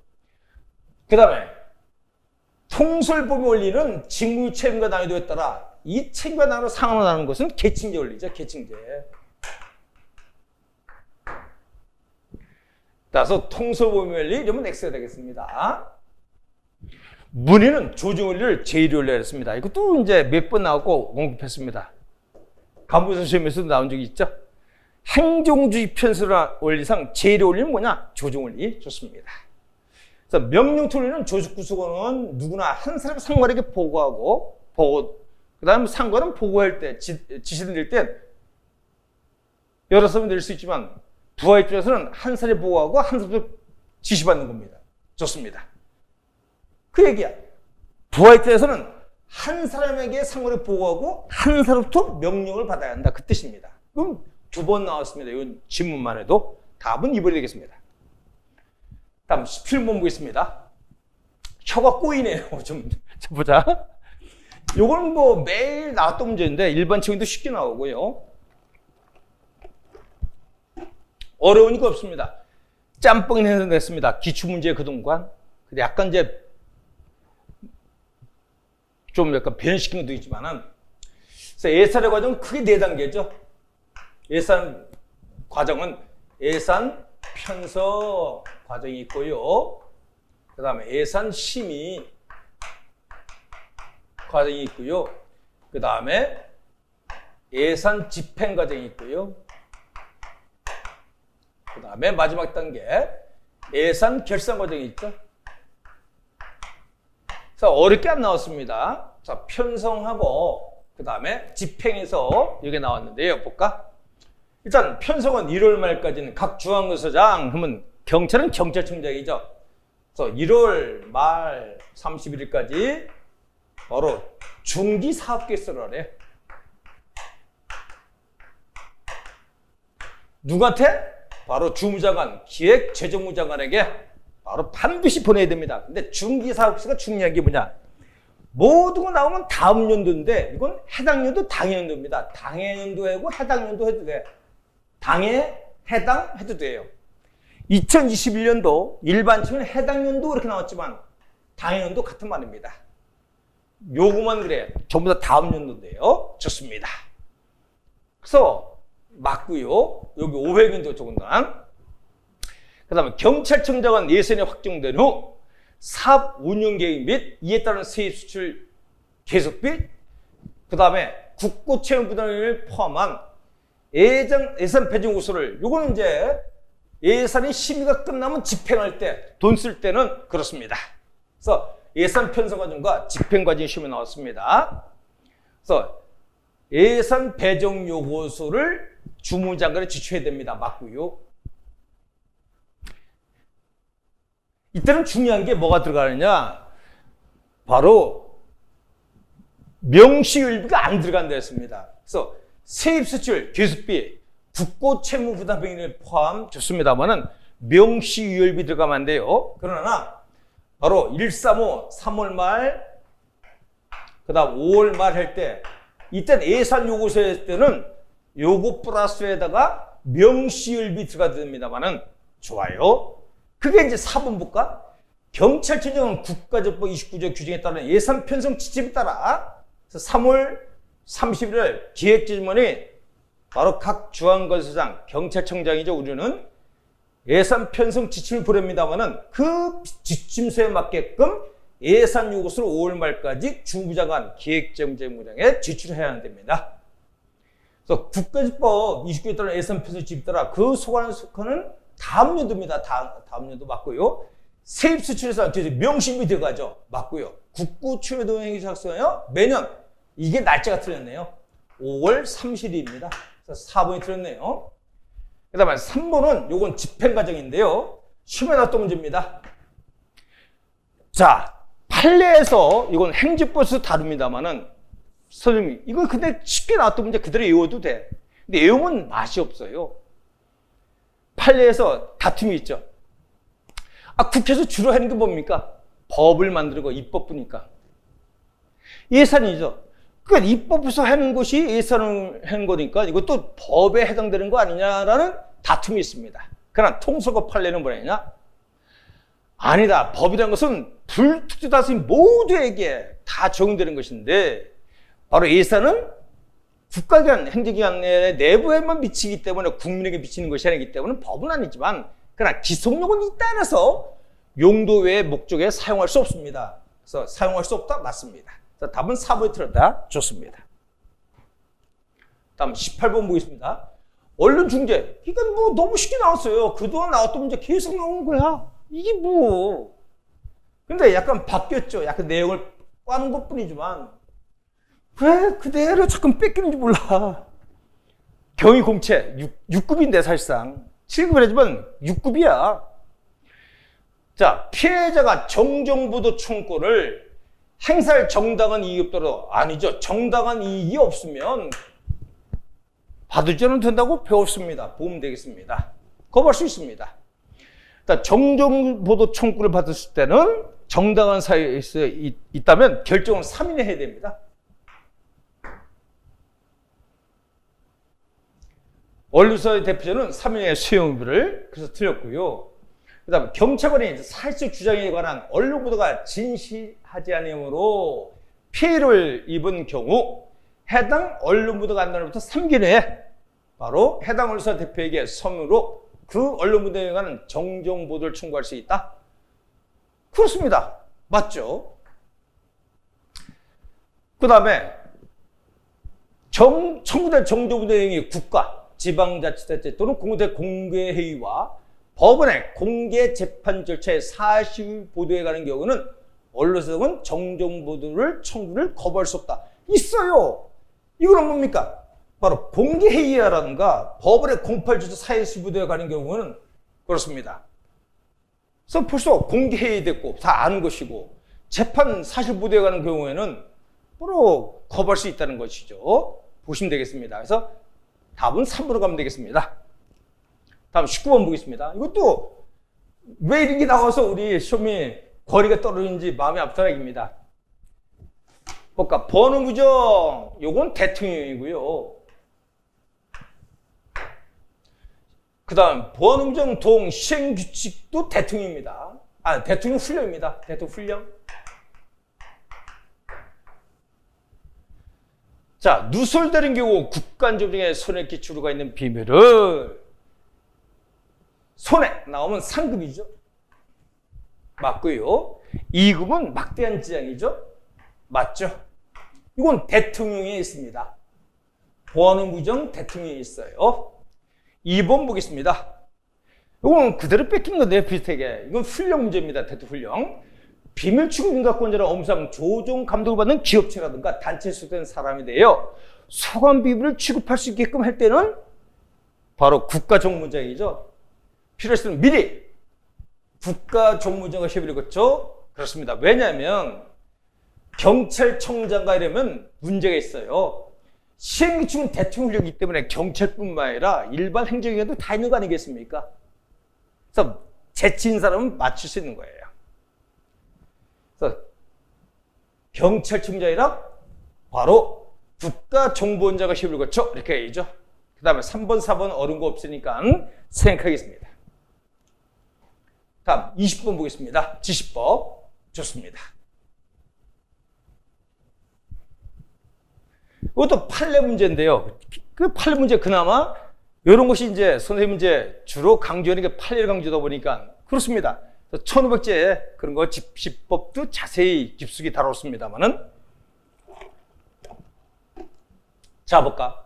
그 다음에 통솔범위 원리는 직무 책임과 난이도에 따라 이 책임과 난이도 상환하는 것은 계층제 원리죠. 계층제. 따라서 통솔범위 원리 이러면 X가 되겠습니다. 문의는 조정 원리를 제1위 원리라 했습니다. 이것도 이제 몇 번 나오고 언급했습니다. 간부사 시험에서도 나온 적이 있죠. 행정주의 편수의 원리상 제1위 원리는 뭐냐? 조정 원리. 좋습니다. 그래서 명령토 원리는 조직 구성원은 누구나 한 사람 상관에게 보고하고 그 다음에 상관은 보고할 때 지시 내릴 때 여러 사람이 낼 수 있지만 부하 입장에서는 한 사람이 보고하고 한 사람이 지시받는 겁니다. 좋습니다. 그 얘기야. 부하 입장에서는 한 사람에게 상관을 보고하고 한 사람부터 명령을 받아야 한다. 그 뜻입니다. 그럼 2번 나왔습니다. 이건 질문만 해도 답은 2번이 되겠습니다. 다음 17번 보겠습니다. 혀가 꼬이네요. 좀 보자. 요건 뭐 매일 나왔던 문제인데 일반 친구도 쉽게 나오고요. 어려우니까 없습니다. 짬뽕이 해석됐습니다. 기출문제 그동안. 근데 약간 이제 좀 약간 변시킨 것도 있지만은 그래서 예산의 과정은 크게 4단계죠. 예산 과정은 예산, 편성 과정이 있고요. 그 다음에 예산 심의 과정이 있고요. 그 다음에 예산 집행 과정이 있고요. 그 다음에 마지막 단계 예산 결산 과정이 있죠. 그래서 어렵게 안 나왔습니다. 자, 편성하고 그 다음에 집행해서 이게 나왔는데요. 볼까? 일단 편성은 1월 말까지는 각 중앙부서장 그러면 경찰은 경찰청장이죠. 그래서 1월 말 31일까지 바로 중기사업계획서를 누구한테? 바로 주무장관, 기획재정부 장관에게 바로 반드시 보내야 됩니다. 근데 중기사업계획서가 중요한 게 뭐냐? 모두가 나오면 다음 연도인데 이건 해당 연도 당해 연도입니다. 당해 연도 하고 해당 연도 해도 돼. 당해, 해당 해도 돼요. 2021년도 일반 치면 해당 연도 이렇게 나왔지만 당해 연도 같은 말입니다. 요거만 그래. 전부 다 다음 연도인데요. 좋습니다. 그래서 맞고요. 여기 500연도 조금당. 그 다음에 경찰청장은 예산이 확정된 후 사업 운영 계획 및 이에 따른 세입 수출 계속비, 그 다음에 국고 채용 부담을 포함한 예산 배정 우수를 요거는 이제 예산이 심의가 끝나면 집행할 때 돈 쓸 때는 그렇습니다. 그래서 예산 편성 과정과 집행 과정이 시험에 나왔습니다. 그래서 예산 배정 요구서를 주무장관에 지출해야 됩니다. 맞고요. 이때는 중요한 게 뭐가 들어가느냐? 바로 명시율비가 안 들어간다 했습니다. 그래서 세입 수출, 교습비, 국고 채무 부담 비용을 포함 좋습니다만은 명시율비 들어가면 안 돼요. 그러나 바로 135 3월 말 그다음 5월 말 할 때 이때는 예산 요구서 할 때는 요거 플러스에다가 명시율비 들어가야 됩니다만은 좋아요. 그게 이제 4번부가 경찰청장은 국가적법 29조 규정에 따른 예산 편성 지침에 따라 3월 30일 기획재정원이 바로 각 중앙관서장 경찰청장이죠. 우리는 예산 편성 지침을 보냅니다만은 그 지침서에 맞게끔 예산 요구서를 5월 말까지 주무장관 기획재정부장에 제출해야 됩니다. 그래서 국가적법 29조에 따른 예산 편성 지침에 따라 그 소관한 속하는 다음 연도입니다. 다음 연도 맞고요. 세입 수출에서 명심이 들어가죠. 맞고요. 국고 추여 동행이 작성해요. 매년 이게 날짜가 틀렸네요. 5월 30일입니다. 그래서 4번이 틀렸네요. 그 다음에 3번은 요건 집행 과정인데요. 시험에 나왔던 문제입니다. 자, 판례에서 이건 행정법에서 다룹니다만은 선생님 이거 근데 쉽게 나왔던 문제 그대로 외워도 돼. 근데 외우면 맛이 없어요. 판례에서 다툼이 있죠. 국회에서 주로 하는 게 뭡니까? 법을 만들고 입법부니까. 예산이죠. 그러니까 입법부에서 하는 것이 예산을 하는 거니까 이것도 법에 해당되는 거 아니냐라는 다툼이 있습니다. 그러나 통솔법 판례는 뭐냐? 아니다. 법이라는 것은 불특정 다수인 모두에게 다 적용되는 것인데 바로 예산은 국가기관, 행정기관의 내부에만 미치기 때문에 국민에게 미치는 것이 아니기 때문에 법은 아니지만 그러나 기속용은 이 따라서 용도 외의 목적에 사용할 수 없습니다. 그래서 사용할 수 없다? 맞습니다. 답은 4번에 틀렸다? 좋습니다. 다음 18번 보겠습니다. 언론 중재. 이건 뭐 너무 쉽게 나왔어요. 그동안 나왔던 문제 계속 나오는 거야. 이게 뭐. 근데 약간 바뀌었죠. 약간 내용을 까는 것 뿐이지만 왜 그대로 자꾸 뺏기는지 몰라. 경위공채 6급인데 사실상 7급을 하지만 6급이야. 자, 피해자가 정정부도 청구를 행사할 정당한 이익이 없더라도 아니죠. 정당한 이익이 없으면 받을지는 된다고 배웠습니다. 보면 되겠습니다. 거부할 수 있습니다. 정정보도 청구를 받았을 때는 정당한 사유에 있다면 결정은 3인에 해야 됩니다. 언론사의 대표자는 3인의 수용비를 그래서 틀렸고요. 그 다음에 경찰관이 사실적 주장에 관한 언론 보도가 진실하지 않으므로 피해를 입은 경우 해당 언론 보도가 안 날로부터 3개월 내에 바로 해당 언론사 대표에게 서면으로 그 언론 무대에 관한 정정 보도를 청구할 수 있다? 그렇습니다. 맞죠? 그 다음에 청구될 정정 보도 내용이 국가, 지방자치단체 또는 공무대 공개회의와 법원의 공개 재판 절차의 사실 보도에 관한 경우는 언론사는 정정 보도를 청구를 거부할 수 없다. 있어요. 이거는 뭡니까? 바로 공개회의라든가 법원의 공판 절차 사실 보도에 관한 경우는 그렇습니다. 그래서 벌써 공개회의 됐고 다 아는 것이고 재판 사실 보도에 관한 경우에는 바로 거부할 수 있다는 것이죠. 보시면 되겠습니다. 그래서 답은 3으로 가면 되겠습니다. 다음 19번 보겠습니다. 이것도 왜 이런 게 나와서 우리 시험이 거리가 떨어지는지 마음이 아프다입니다. 볼까? 번호무정, 요건 대통령이고요. 그 다음 번호무정 동 시행규칙도 대통령입니다. 대통령 훈령입니다. 대통령 훈령. 자, 누설되는 경우 국간조정에 손해 끼치루가 있는 비밀을 손해 나오면 상급이죠. 맞고요. 2급은 막대한 지장이죠. 맞죠. 이건 대통령에 있습니다. 보안의무정 대통령에 있어요. 2번 보겠습니다. 이건 그대로 뺏긴 건데요. 비슷하게. 이건 훈령 문제입니다. 대통령 훈령. 비밀 취급 인가권자나 업무상 조정 감독을 받는 기업체라든가 단체에 소속된 사람인데요. 소관 비밀을 취급할 수 있게끔 할 때는 바로 국가정무장이죠. 필요했으면 미리 국가정무장과 협의를 거쳐 그렇습니다. 왜냐하면 경찰청장과 이러면 문제가 있어요. 시행규칙은 대통령이기 때문에 경찰뿐만 아니라 일반 행정기관도 다 있는 거 아니겠습니까? 그래서 재치인 사람은 맞출 수 있는 거예요. 그래서 경찰청장이랑 바로 국가정보원장과 협의를 거쳐 이렇게 해야죠. 그 다음에 3번, 4번 어려운 거 없으니까 생각하겠습니다. 다음 20번 보겠습니다. 지시법. 좋습니다. 이것도 판례 문제인데요. 그 판례 문제 그나마 이런 것이 이제 선생님 이제 주로 강조하는 게 판례를 강조하다 보니까 그렇습니다. 1500제 그런 거 집시법도 자세히 깊숙이 다뤘습니다만은 자 볼까?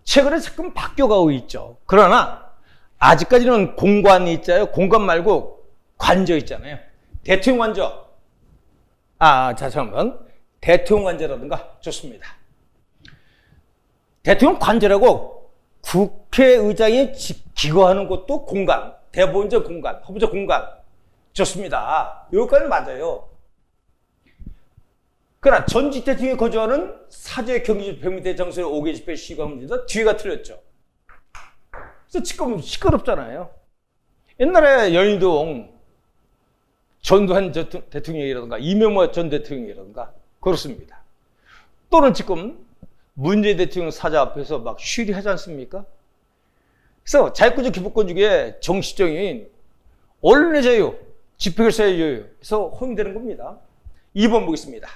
최근에 조금 바뀌어가고 있죠. 그러나 아직까지는 공관이 있잖아요. 공관 말고 관저 있잖아요. 대통령 관저. 잠깐만. 대통령 관저라든가 좋습니다. 대통령 관저라고 국회의장이 기거하는 곳도 공간, 대법원장 공간, 헌법적 공간 좋습니다. 여기까지는 맞아요. 그러나 전직 대통령이 거주하는 사제 경기지 100m 장소의 5개 집회 시간입니다. 뒤가 틀렸죠. 그래서 지금 시끄럽잖아요. 옛날에 연희동 전두환 대통령이라든가 이명박 전 대통령이라든가 그렇습니다. 또는 지금 문재인 대통령 사자 앞에서 막 쉬리하지 않습니까? 그래서 자유권적 기본권 중에 정치적인 언론의 자유, 집회결사의 자유에서 허용되는 겁니다. 2번 보겠습니다.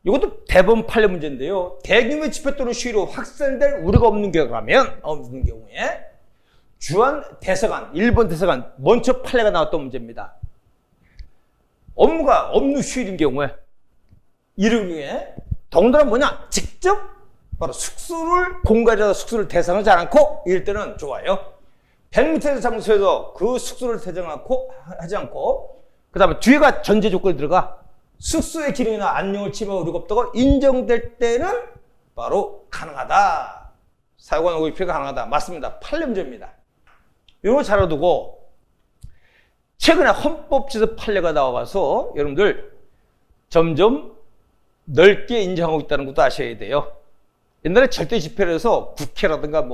이것도 대법원 판례 문제인데요. 대규모 집회 또는 시위로 확산될 우려가 없는 경우에 주한 대사관, 일본 대사관 먼저 판례가 나왔던 문제입니다. 업무 휴일인 경우에 이런 경우에 더군다나 뭐냐? 직접 바로 숙소를 공간이라도 숙소를 대상하지 않고 이럴 때는 좋아요. 100m 장소에서 그 숙소를 하지 않고 그 다음에 뒤에가 전제 조건이 들어가 숙소의 기능이나 안녕을 침해할 우려가 없다고 인정될 때는 바로 가능하다. 사유관 오입 피해가 가능하다. 맞습니다. 판례 문제입니다. 이거 잘 알아두고 최근에 헌법재서 판례가 나와서 여러분들 점점 넓게 인정하고 있다는 것도 아셔야 돼요. 옛날에 절대 집회를 해서 국회라든가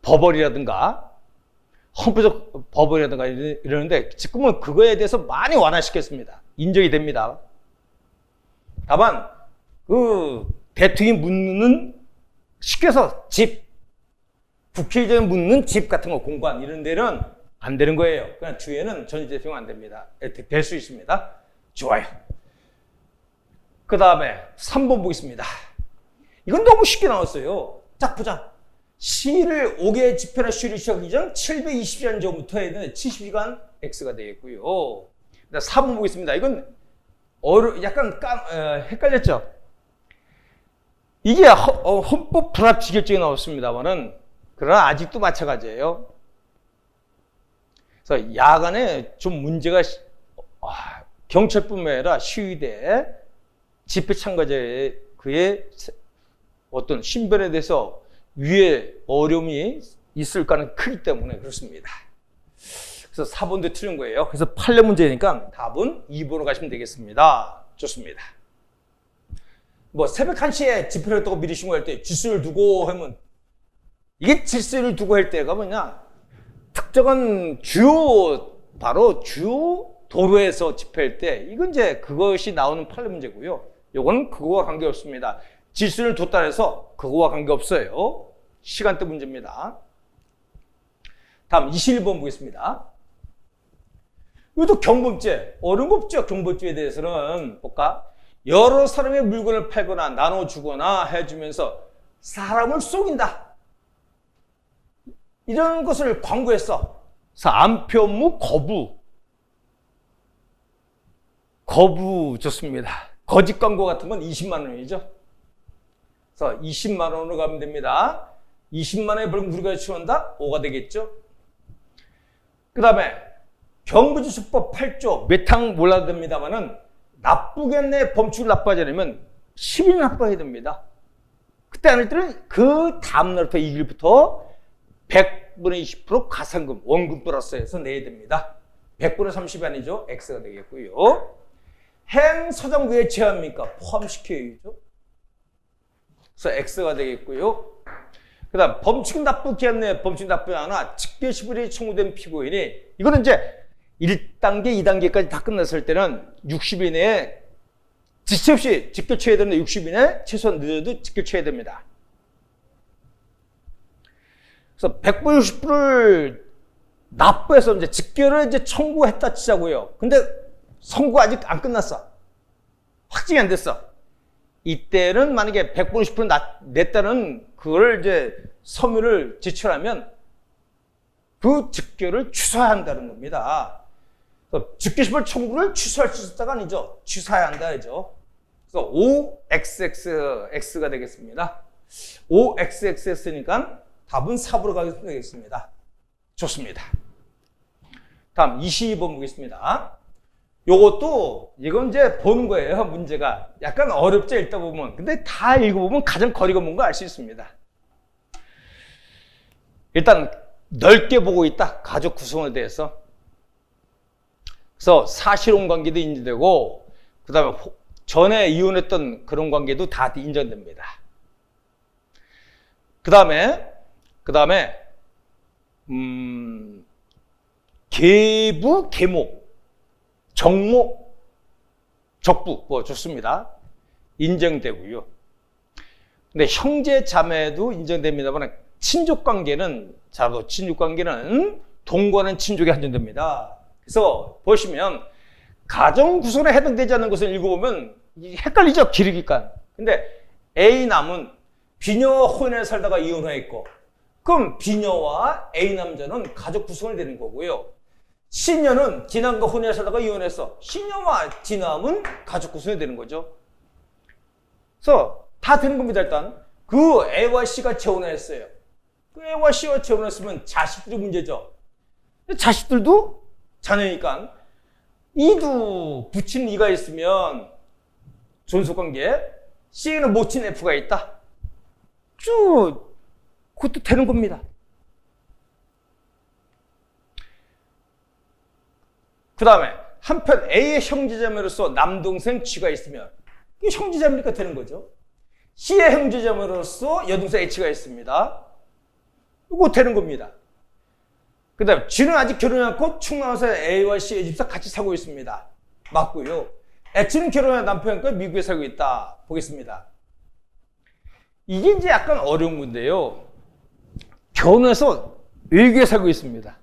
법원이라든가 헌법적 법원이라든가 이러는데 지금은 그거에 대해서 많이 완화시켰습니다. 인정이 됩니다. 다만 그 대통령이 묻는 쉽게 해서 국회의장이 묻는 집 같은 거 공관 이런 데는 안 되는 거예요. 그냥 뒤에는 전직 대통령 안 됩니다. 될 수 있습니다. 좋아요. 그 다음에 3번 보겠습니다. 이건 너무 쉽게 나왔어요. 딱 보자. C를 5개의 지표나 C를 시작하기 전 720시간 전부터 해야 되는데 70시간 X가 되겠고요. 4번 보겠습니다. 이건 약간 헷갈렸죠? 이게 헌법 불합치결정이 나왔습니다만은 그러나 아직도 마찬가지예요. 그래서 야간에 좀 문제가 경찰뿐만 아니라 시위대 집회 참가자의 그의 어떤 신변에 대해서 위에 어려움이 있을 가능성이 크기 때문에 그렇습니다. 그래서 4번도 틀린 거예요. 그래서 판례 문제니까 답은 2번으로 가시면 되겠습니다. 좋습니다. 뭐 새벽 1시에 집회를 했다고 미리 신고할 때 질서를 두고 하면 이게 질서를 두고 할 때가 뭐냐? 특정한 바로 주요 도로에서 집회할 때 이건 이제 그것이 나오는 판례 문제고요. 이건 그거와 관계없습니다. 질서를 뒀다 해서 그거와 관계없어요. 시간대 문제입니다. 다음 21번 보겠습니다. 이것도 경범죄. 어려운 거 없죠. 경범죄에 대해서는 볼까? 여러 사람의 물건을 팔거나 나눠주거나 해주면서 사람을 속인다. 이런 것을 광고했어. 그래서 안편무 거부 좋습니다. 거짓 광고 같은 건 20만 원이죠. 그래서 20만 원으로 가면 됩니다. 20만 원에 벌금 우리가 치른다? 5가 되겠죠. 그 다음에 경부지수법 8조 몇 항 몰라도 됩니다만은 나쁘겠네 범칙을 나빠하지 않으면 10일 나빠야 됩니다. 그때 안 할 때는 그 다음날부터 2일부터 100분의 20% 가산금 원금 플러스해서 내야 됩니다. 100분의 30이 아니죠. X가 되겠고요. 행서장부에 제한입니까? 포함시켜야죠. 그래서 X가 되겠고요. 그 다음 범칙 납부기 한내 범칙 납부에 하나 직계시불이 청구된 피고인이 이거는 이제 1단계, 2단계까지 다 끝났을 때는 60일 내에 지체 없이 직결쳐야 되는데 60일 내에 최소한 늦어도 직결쳐야 됩니다. 그래서 100분의 60%를 납부해서 이제 직결을 이제 청구했다 치자고요. 근데 선고 아직 안 끝났어. 확정이 안 됐어. 이때는 만약에 100분의 10% 냈다는 그걸 이제 서면을 제출하면 그 직결을 취소해야 한다는 겁니다. 직계시불 청구를 취소할 수 있다가 아니죠. 취소해야 한다 하죠. 그래서 OXXX가 되겠습니다. OXXX니까 답은 4번으로 가겠습니다. 되겠습니다. 좋습니다. 다음 22번 보겠습니다. 이건 이제 보는 거예요. 문제가 약간 어렵죠. 읽다 보면. 근데 다 읽어보면 가장 거리가 뭔가 알 수 있습니다. 일단 넓게 보고 있다. 가족 구성에 대해서. 그래서 사실혼 관계도 인정되고 그 다음에 전에 이혼했던 그런 관계도 다 인정됩니다. 그 다음에 계부, 계모, 정모, 적부 뭐 좋습니다. 인정되고요. 근데 형제 자매도 인정됩니다만 친족관계는 동거하는 친족이 한정됩니다. 그래서 보시면 가정 구성에 해당되지 않는 것을 읽어보면 헷갈리죠. 기르기간. 근데 A남은 비녀와 혼인에 살다가 이혼했고 그럼 비녀와 A남자는 가족 구성이 되는 거고요. C녀는 D남과 혼인에 살다가 이혼했어. C녀와 D남은 가족 구성이 되는 거죠. 그래서 다 되는 겁니다. 일단 그 A와 C가 재혼을 했어요. 그 A와 C가 재혼했으면 자식들이 문제죠. 자식들도 자녀니까 이도 붙인 이가 있으면 존속관계, C에는 모친 F가 있다. 쭉 그것도 되는 겁니다. 그 다음에 한편 A의 형제자매로서 남동생 G가 있으면 이게 형제자매니까 되는 거죠. C의 형제자매로서 여동생 H가 있습니다. 이거 되는 겁니다. 그 다음에 G는 아직 결혼이 않고 충남에서 A와 C의 집사 같이 살고 있습니다. 맞고요. H는 결혼한 남편과 미국에 살고 있다. 보겠습니다. 이게 이제 약간 어려운 건데요. 결혼해서 외국에 살고 있습니다.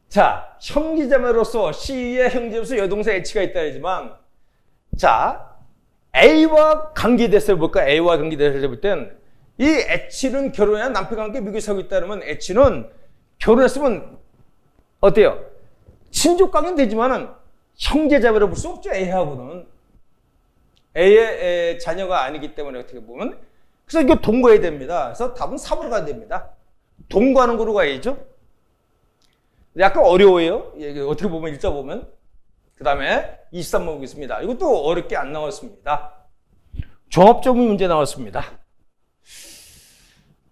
자, 형제자매로서 C의 형제로서 여동생 H가 있다 하지만 자, A와 관계대세를 볼까? A와 관계대세를 볼 땐 이 H는 결혼해야 남편과 함께 미국에 살고 있다 그러면 H는 결혼했으면 어때요? 친족관계는 되지만은 형제자매로 볼 수 없죠. A하고는. A의 자녀가 아니기 때문에 어떻게 보면. 그래서 이거 동거해야 됩니다. 그래서 답은 3으로 가야 됩니다. 동거하는 거로 가야죠. 약간 어려워요. 어떻게 보면 일자 보면. 그 다음에 23번 보겠습니다. 이것도 어렵게 안 나왔습니다. 종합적인 문제 나왔습니다.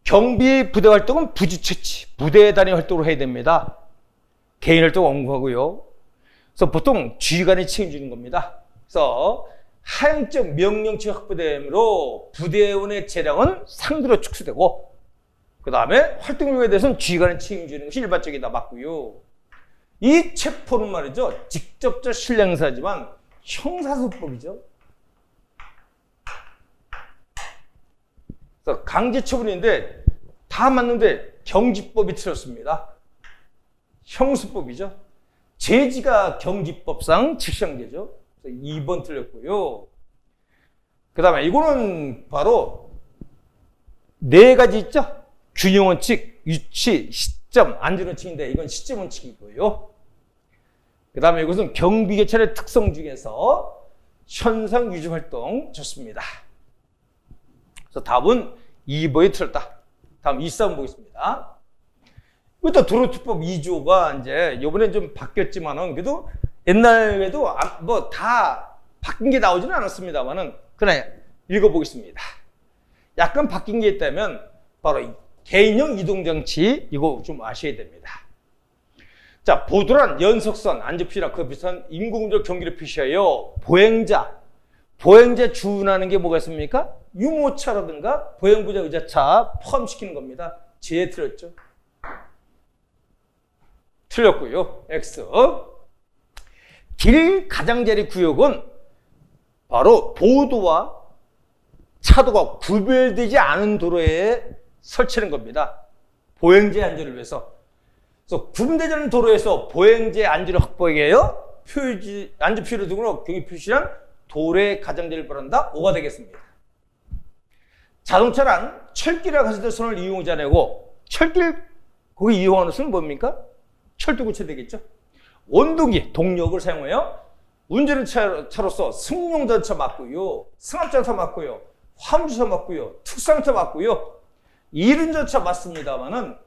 경비 부대 활동은 부지채치, 부대 단위 활동을 해야 됩니다. 개인 활동 언급하고요. 그래서 보통 지휘관이 책임지는 겁니다. 그래서 하향적 명령치 확보되므로 부대원의 재량은 상대로 축소되고, 그 다음에 활동력에 대해서는 지휘관이 책임지는 것이 일반적이다 맞고요. 이 체포는 말이죠, 직접적 실행사지만 형사소법이죠. 그래서 강제처분인데 다 맞는데 경지법이 틀렸습니다. 형수법이죠. 죄지가 경지법상 직시되죠. 2번 틀렸고요. 그 다음에 이거는 바로 4가지 있죠. 균형원칙, 유치, 시점, 안전원칙인데 이건 시점원칙이고요. 그 다음에 이것은 경비개찰의 특성 중에서 현상 유지 활동 좋습니다. 그래서 답은 2번이 틀렸다. 다음 23번 보겠습니다. 이것도 도로특법 2조가 이제 이번엔 좀 바뀌었지만은 그래도 옛날에도 뭐 다 바뀐 게 나오지는 않았습니다만은 그냥 읽어보겠습니다. 약간 바뀐 게 있다면 바로 개인형 이동장치 이거 좀 아셔야 됩니다. 자, 보도란 연석선, 안전피랑 그 비슷한 인공적 경기를 표시하여 보행자 주운하는 게 뭐가 있습니까? 유모차라든가 보행부자 의자차 포함시키는 겁니다. 제 틀렸죠? 틀렸고요. X. 길 가장자리 구역은 바로 보도와 차도가 구별되지 않은 도로에 설치하는 겁니다. 보행자의 안전을 위해서. 그래서 구분되지 않은 도로에서 보행자의 안전을 확보하기 위하여 안전 표시 등으로 경위 표시한 도로의 가장자리를 바란다. 5가 되겠습니다. 자동차란 철길에 갔을 때 손을 이용하지 않고 철길 거기 이용하는 수는 뭡니까? 철도 고쳐야 되겠죠. 원동기, 동력을 사용하여 운전하는 차로서 승용전차 맞고요, 승합전차 맞고요, 화물전차 맞고요, 특상차 맞고요, 이륜전차 맞습니다만은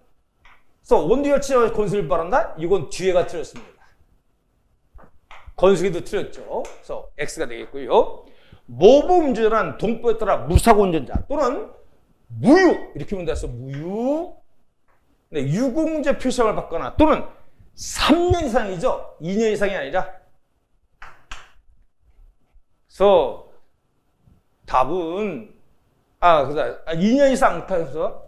그래서 원동기열차 건수를 바란다? 이건 뒤에가 틀렸습니다. 건수기도 틀렸죠. 그래서 X가 되겠고요. 모범운전한 동법에 따라 무사고 운전자 또는 무유 이렇게 문제에서 무유 유공제 표시함을 받거나 또는 3년 이상이죠. 2년 이상이 아니라. 그래서 답은 2년 이상 타서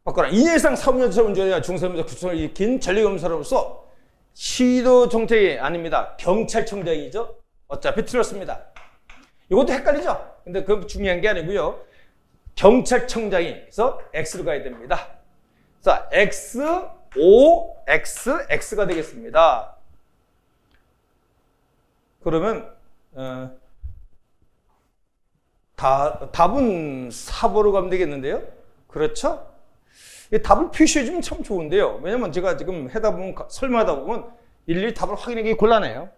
받거나 2년 이상 사무연차 운전이나 중사무자 구청을 일으킨 전력검사로서 시도 정책이 아닙니다. 경찰청장이죠. 어차피 틀렸습니다. 이것도 헷갈리죠. 근데 그건 중요한 게 아니고요. 경찰청장이 그래서 X로 가야 됩니다. 자, X, O, X, X가 되겠습니다. 그러면 답은 4번으로 가면 되겠는데요. 그렇죠? 이 답을 표시해주면 참 좋은데요. 왜냐면 제가 지금 설명하다 보면 일일이 답을 확인하기 곤란해요.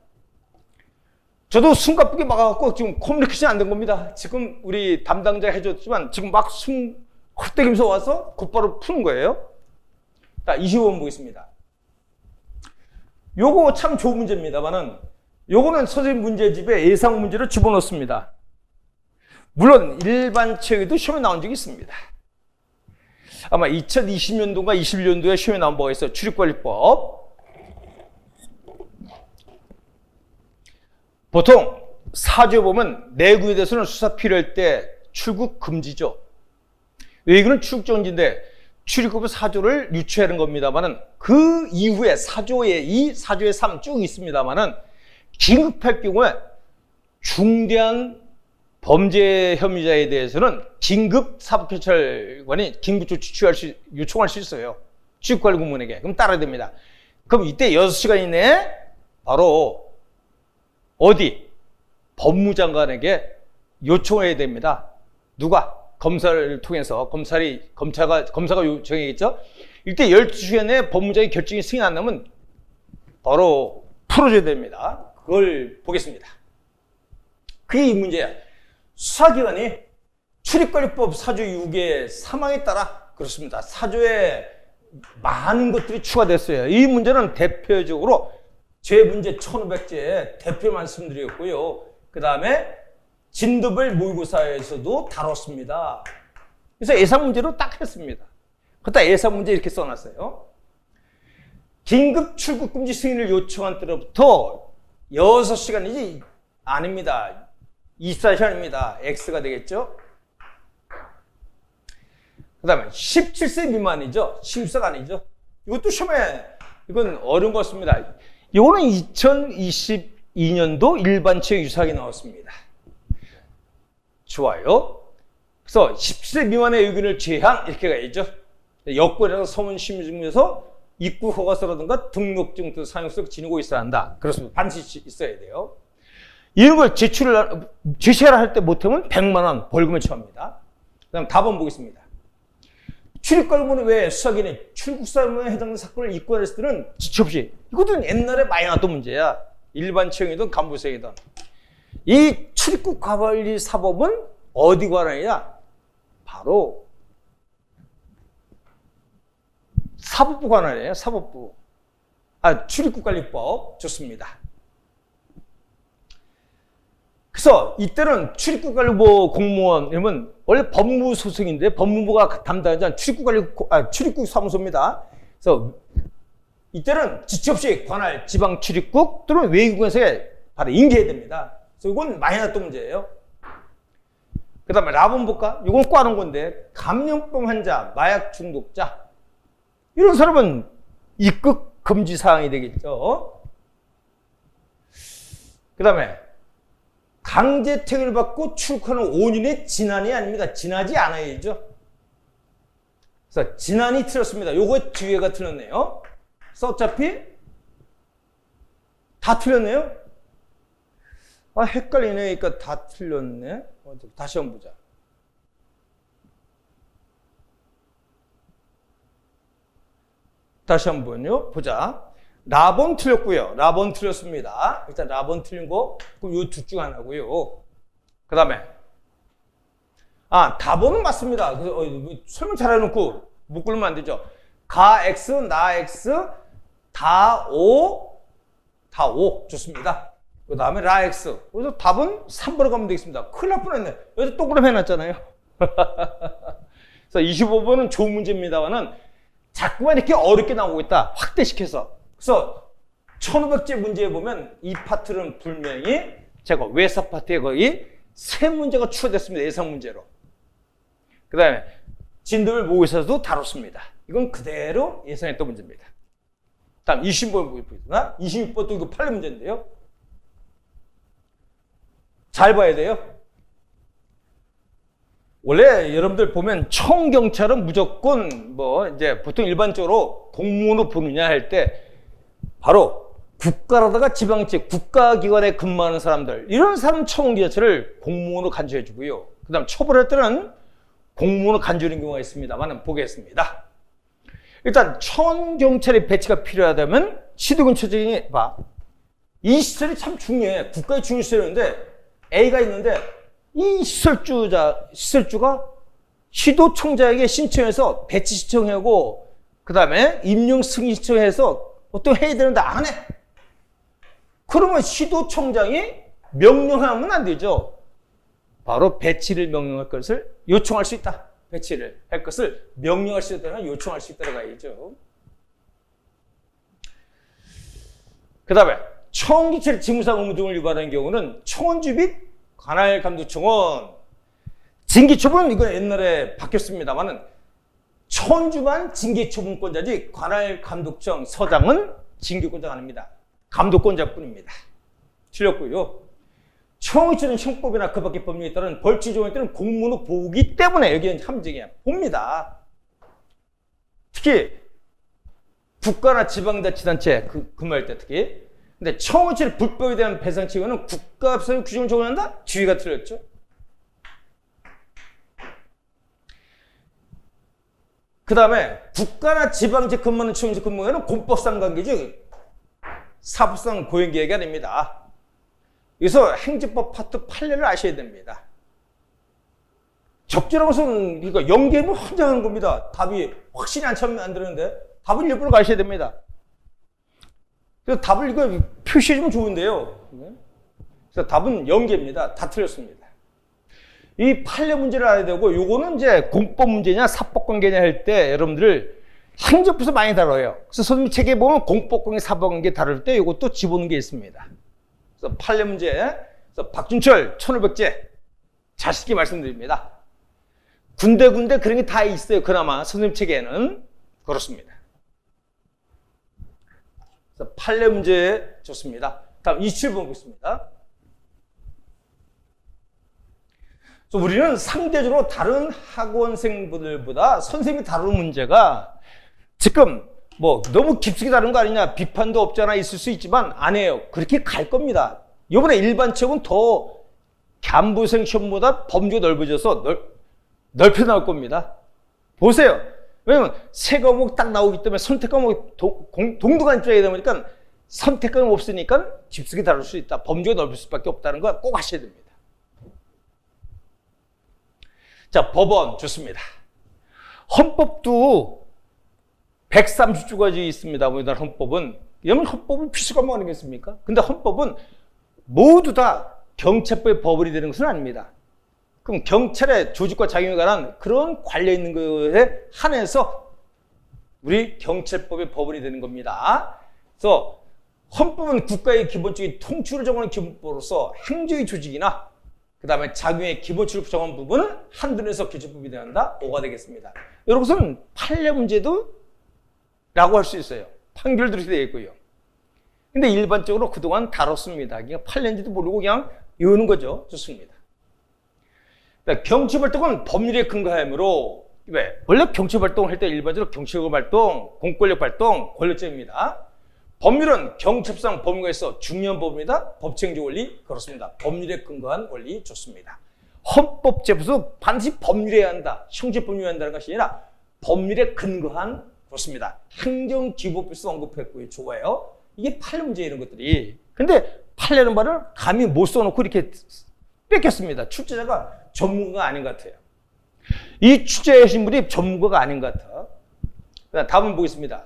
저도 숨가쁘게 막아갖고 지금 커뮤니케이션이 안 된 겁니다. 지금 우리 담당자 해줬지만 지금 막 숨 헛되기면서 와서 곧바로 푸는 거예요. 자, 25번 보겠습니다. 요거 참 좋은 문제입니다만은 요거는 선생님 문제집에 예상 문제로 집어넣습니다. 물론 일반 체육에도 시험에 나온 적이 있습니다. 아마 2020년도인가 21년도에 시험에 나온 바가 있어요. 출입관리법. 보통 사주에 보면 내구에 대해서는 수사 필요할 때 출국 금지죠. 왜 이거는 출국정지인데 출입국 사조를 유추하는 겁니다만은 그 이후에 사조의 2, 사조의 3 쭉 있습니다만은 긴급할 경우에 중대한 범죄 혐의자에 대해서는 긴급 사법경찰관이 긴급조치 요청할 수 있어요. 출입관리 공무원에게. 그럼 따라야 됩니다. 그럼 이때 6시간 이내에 바로 어디? 법무장관에게 요청해야 됩니다. 누가? 검사를 통해서 검사가 요청이겠죠. 이때 12시간 내에 법무장의 결정이 승인 안 나면 바로 풀어줘야 됩니다. 그걸 보겠습니다. 그게 이 문제야. 수사기관이 출입관리법 4조 6의 사망에 따라 그렇습니다. 4조에 많은 것들이 추가됐어요. 이 문제는 대표적으로 죄문제 1500제 대표 말씀드렸고요. 그 다음에 진도별 모의고사에서도 다뤘습니다. 그래서 예상 문제로 딱 했습니다. 그다 예상 문제 이렇게 써놨어요. 긴급 출국 금지 승인을 요청한 때로부터 6시간이지 아닙니다. 24시간입니다. X가 되겠죠. 그 다음에 17세 미만이죠. 14가 아니죠. 이것도 시험에 이건 어려운 것 같습니다. 이거는 2022년도 일반 체육 유사하게 나왔습니다. 좋아요. 그래서 17세 미만의 의견을 제한 이렇게 가야죠. 여권이라서 서문시민 중에서 입국 허가서라든가 등록증 등 사용성 지니고 있어야 한다. 그렇습니다. 반드시 있어야 돼요. 이런 걸 제시하라 할 때 못하면 100만 원 벌금에 처합니다. 그 다음 답은 보겠습니다. 출입관리본은 왜 수사기관이 출국사무에 해당하는 사건을 입건했을 때는 지체 없이, 이것도 옛날에 많이 나왔던 문제야. 일반 채용이든 간부생이든. 이 출입국 관리 사법은 어디 관할이냐? 바로 사법부 관할이에요. 사법부. 출입국관리법. 좋습니다. 그래서 이때는 출입국관리부 공무원이면 원래 법무부 소속인데 법무부가 담당하지 출입국사무소입니다. 그래서 이때는 지체 없이 관할 지방 출입국 또는 외국에서에 바로 인계해야 됩니다. 그래서 이건 많이 나왔던 문제예요. 그 다음에 라본 볼까? 이건 꽈놓은 건데 감염병 환자, 마약 중독자 이런 사람은 입국 금지 사항이 되겠죠. 그 다음에 강제퇴근을 받고 출국하는 5년의 지난이 아닙니다. 지나지 않아야죠. 그래서 지난이 틀렸습니다. 요거 뒤에가 틀렸네요. 그래서 어차피 다 틀렸네요. 헷갈리네. 그러니까 다 틀렸네. 다시 한번 보자. 다시 한번요. 보자. 라본 틀렸고요. 라본 틀렸습니다. 일단 라본 틀린 거, 그럼 요 둘 중 하나고요. 그 다음에 다본은 맞습니다. 그래서 설명 잘 해놓고 못 걸면 안 되죠. 가 X, 나 X, 다 O 좋습니다. 그 다음에 라 X. 그래서 답은 3번으로 가면 되겠습니다. 큰일 날 뻔했네. 여기서 동그라미 해놨잖아요. 그래서 25번은 좋은 문제입니다만은 자꾸만 이렇게 어렵게 나오고 있다. 확대시켜서. 그래서 1500제 문제에 보면 이 파트는 분명히 제가 외사 파트에 거의 3문제가 추가됐습니다. 예상 문제로. 그 다음에 진도별 모의고사도 다뤘습니다. 이건 그대로 예상했던 문제입니다. 다음 20번 보겠습니다. 26번도 이거 판례 문제인데요. 잘 봐야 돼요. 원래 여러분들 보면 청경찰은 무조건 이제 보통 일반적으로 공무원으로 보느냐 할 때 바로 국가라다가 지방직, 국가기관에 근무하는 사람들, 이런 사람 청경찰을 공무원으로 간주해 주고요. 그 다음 처벌할 때는 공무원으로 간주하는 경우가 있습니다만 보겠습니다. 일단 청경찰의 배치가 필요하다면 시도근처장이 이 시설이 참 중요해. 국가의 중요한 시설인데 A가 있는데 이 시설주가 시도청장에게 신청해서 배치 신청하고 그 다음에 임용 승인 신청해서 어떤 해야 되는데 안 해. 그러면 시도청장이 명령하면 안 되죠. 바로 배치를 명령할 것을 요청할 수 있다. 배치를 할 것을 명령할 수 있다는 요청할 수 있다고 가야죠. 그 다음에 청기철 직무상 의무 등을 위반하는 경우는 청원주 및 관할 감독청은 징계처분은 이건 옛날에 바뀌었습니다만은 청원주만 징계처분권자지 관할 감독청 서장은 징계권자가 아닙니다. 감독권자뿐입니다. 틀렸고요. 청원주는 형법이나 그 밖의 법률에 따른 벌칙 조항에 따른 공무원으로 보기 때문에 여기는 함정이야. 봅니다. 특히 국가나 지방자치단체 근무할 때 특히. 근데 청원치를 불법에 대한 배상 책임은 국가법상 규정을 적용한다? 지위가 틀렸죠. 그 다음에 국가나 지방직 근무하는 채용직 근무에는 공법상 관계죠. 사법상 고용계약이 아닙니다. 그래서 행정법 파트 8례를 아셔야 됩니다. 적절한 것은 그러니까 연계면 혼자 하는 겁니다. 답이 확실히 안 차면 안 되는데 답은 일부러 가셔야 됩니다. 그래서 답을 이거 표시해주면 좋은데요. 그래서 답은 연계입니다. 다 틀렸습니다. 이 판례 문제를 알아야 되고, 요거는 이제 공법 문제냐 사법관계냐 할 때 여러분들 행정법에서 많이 다뤄요. 그래서 선생님 책에 보면 공법관계 사법관계 다룰 때 요것도 집어넣은 게 있습니다. 그래서 판례 문제, 그래서 박준철 1500제 자식이 말씀드립니다. 군데 그런 게 다 있어요. 그나마 선생님 책에는 그렇습니다. 그래서 판례 문제 좋습니다. 다음 27번 보겠습니다. 그래서 우리는 상대적으로 다른 학원생분들보다 선생님이 다루는 문제가 지금 뭐 너무 깊숙이 다른 거 아니냐 비판도 없잖아 있을 수 있지만 아니에요. 그렇게 갈 겁니다. 이번에 일반 체육은 더 간부생 시험보다 범주가 넓어져서 넓혀 나올 겁니다. 보세요. 왜냐면 세 과목 딱 나오기 때문에 선택 과목이 동등한 입장이 되다 보니까 선택과목이 없으니까 깊숙이 다룰 수 있다. 범주가 넓을 수밖에 없다는 거 꼭 하셔야 됩니다. 자, 법원 좋습니다. 헌법도 130조가 있습니다. 우리나라 헌법은. 여러분 헌법은 필수 과목 아니겠습니까? 근데 헌법은 모두 다 경찰법의 법원이 되는 것은 아닙니다. 그럼 경찰의 조직과 작용에 관한 그런 관련 있는 것에 한해서 우리 경찰법의 법원이 되는 겁니다. 그래서 헌법은 국가의 기본적인 통치를 정하는 기본법으로서 행정의 조직이나 그 다음에 작용의 기본치를 정한 부분은 한눈에서 교체법이 되는다. 5가 되겠습니다. 이런 것은 판례 문제도 라고 할 수 있어요. 판결들이 되어 있고요. 근데 일반적으로 그동안 다뤘습니다. 그냥 판례인지도 모르고 그냥 외우는 거죠. 좋습니다. 경찰활동은 법률에 근거하므로 왜? 원래 경찰활동을 할 때 일반적으로 경찰력 활동, 공권력 활동, 권력제입니다. 법률은 경첩상 법률에서 중요한 법입니다. 법치행정 원리 그렇습니다. 법률에 근거한 원리 좋습니다. 헌법재부도 반드시 법률해야 한다. 형제법률해야 한다는 것이 아니라 법률에 근거한 그렇습니다. 행정기본법에서 언급했고요. 좋아요. 이게 판례 문제 이런 것들이. 근데 판례는 말을 감히 못 써놓고 이렇게 뺏겼습니다. 출제자가 전문가가 아닌 것 같아요. 이 출제하신 분이 전문가가 아닌 것 같아. 다음 보겠습니다.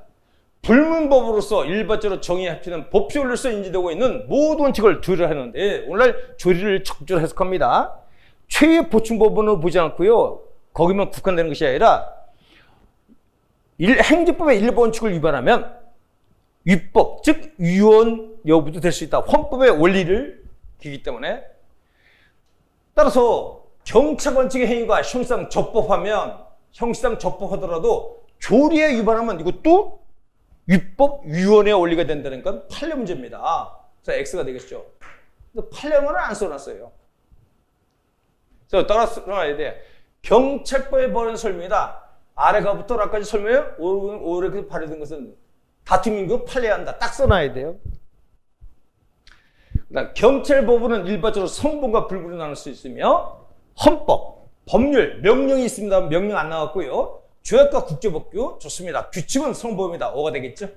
불문법으로서 일반적으로 정의합치는 법조로서 인지되고 있는 모든 원칙을 조리를 하는데 오늘날 조리를 적절히 해석합니다. 최애 보충법원을 보지 않고요. 거기만 국한되는 것이 아니라 행정법의 일부 원칙을 위반하면 위법, 즉 위헌 여부도 될 수 있다. 헌법의 원리를 기기 때문에 따라서 경찰 원칙의 행위가 형사상 적법하면 형사상 적법하더라도 조리에 위반하면 이것도 위법, 위헌의 원리가 된다는 건 판례 문제입니다. 그래서 X가 되겠죠. 근데 판례문을 안 써놨어요. 그래서 따라서 알아야 돼. 경찰법에 벌인 설명이다. 아래가부터 라까지 설명해 오래까지 발휘된 것은 다툼인구 판례한다. 딱 써놔야 돼요. 경찰법원은 일반적으로 성분과 불구를 나눌 수 있으며 헌법, 법률, 명령이 있습니다. 명령 안 나왔고요. 조약과 국제법규 좋습니다. 규칙은 성범입니다. 5가 되겠죠.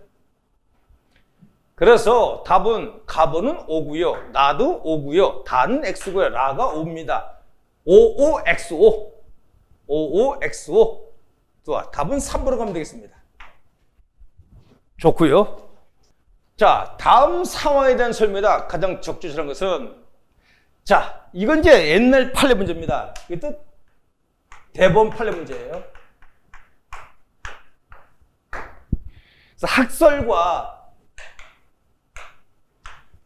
그래서 답은 가번은 5고요. 나도 5고요. 다는 X고요. 라가 5입니다. 55X5. 55X5. 좋아. 답은 3번으로 가면 되겠습니다. 좋고요. 자, 다음 상황에 대한 설명이다. 가장 적절한 것은 자, 이건 이제 옛날 판례 문제입니다. 이것도 대법원 판례 문제예요. 그래서 학설과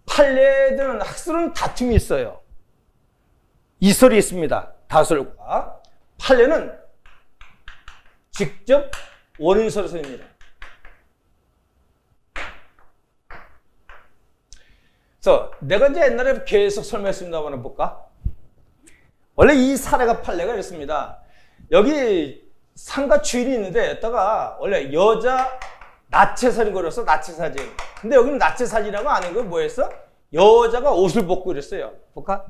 판례들은 학설은 다툼이 있어요. 이설이 있습니다. 다설과 판례는 직접 원인설에서입니다. 그래서 내가 이제 옛날에 계속 설명했습니다만 한번 볼까? 원래 이 사례가 판례가 이렇습니다. 여기 상가 주인이 있는데 여기다가 원래 여자 나체 사진 걸었어. 나체 사진. 근데 여기는 나체 사진이라고 안 한 거 뭐였어? 여자가 옷을 벗고 이랬어요. 볼까?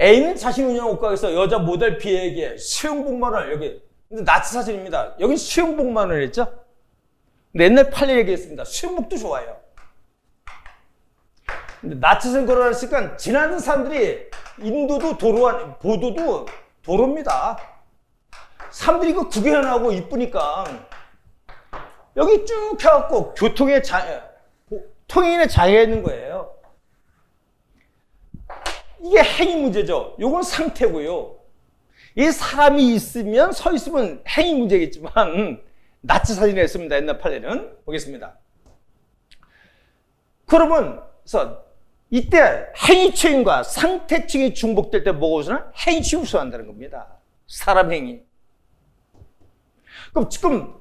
A는 자신 운영한 옷가게에서 여자 모델 B에게 수영복만을 여기 근데 나치 사진입니다. 여긴 수영복만을 했죠? 근데 옛날 판례 얘기했습니다. 수영복도 좋아요. 근데 나치 사진 걸어놨으니까 지나는 사람들이 인도도 보도도 도로입니다. 사람들이 이거 구경하고 이쁘니까 여기 쭉 해갖고 통행에 장애가 있는 거예요. 이게 행위 문제죠. 요건 상태고요. 이 사람이 있으면 서 있으면 행위 문제겠지만 나치 사진을 했습니다. 옛날 판례는 보겠습니다. 그러면 이때 행위처인과 상태처이 중복될 때 뭐가 우선은 행위처이 우선한다는 겁니다. 사람 행위. 그럼 지금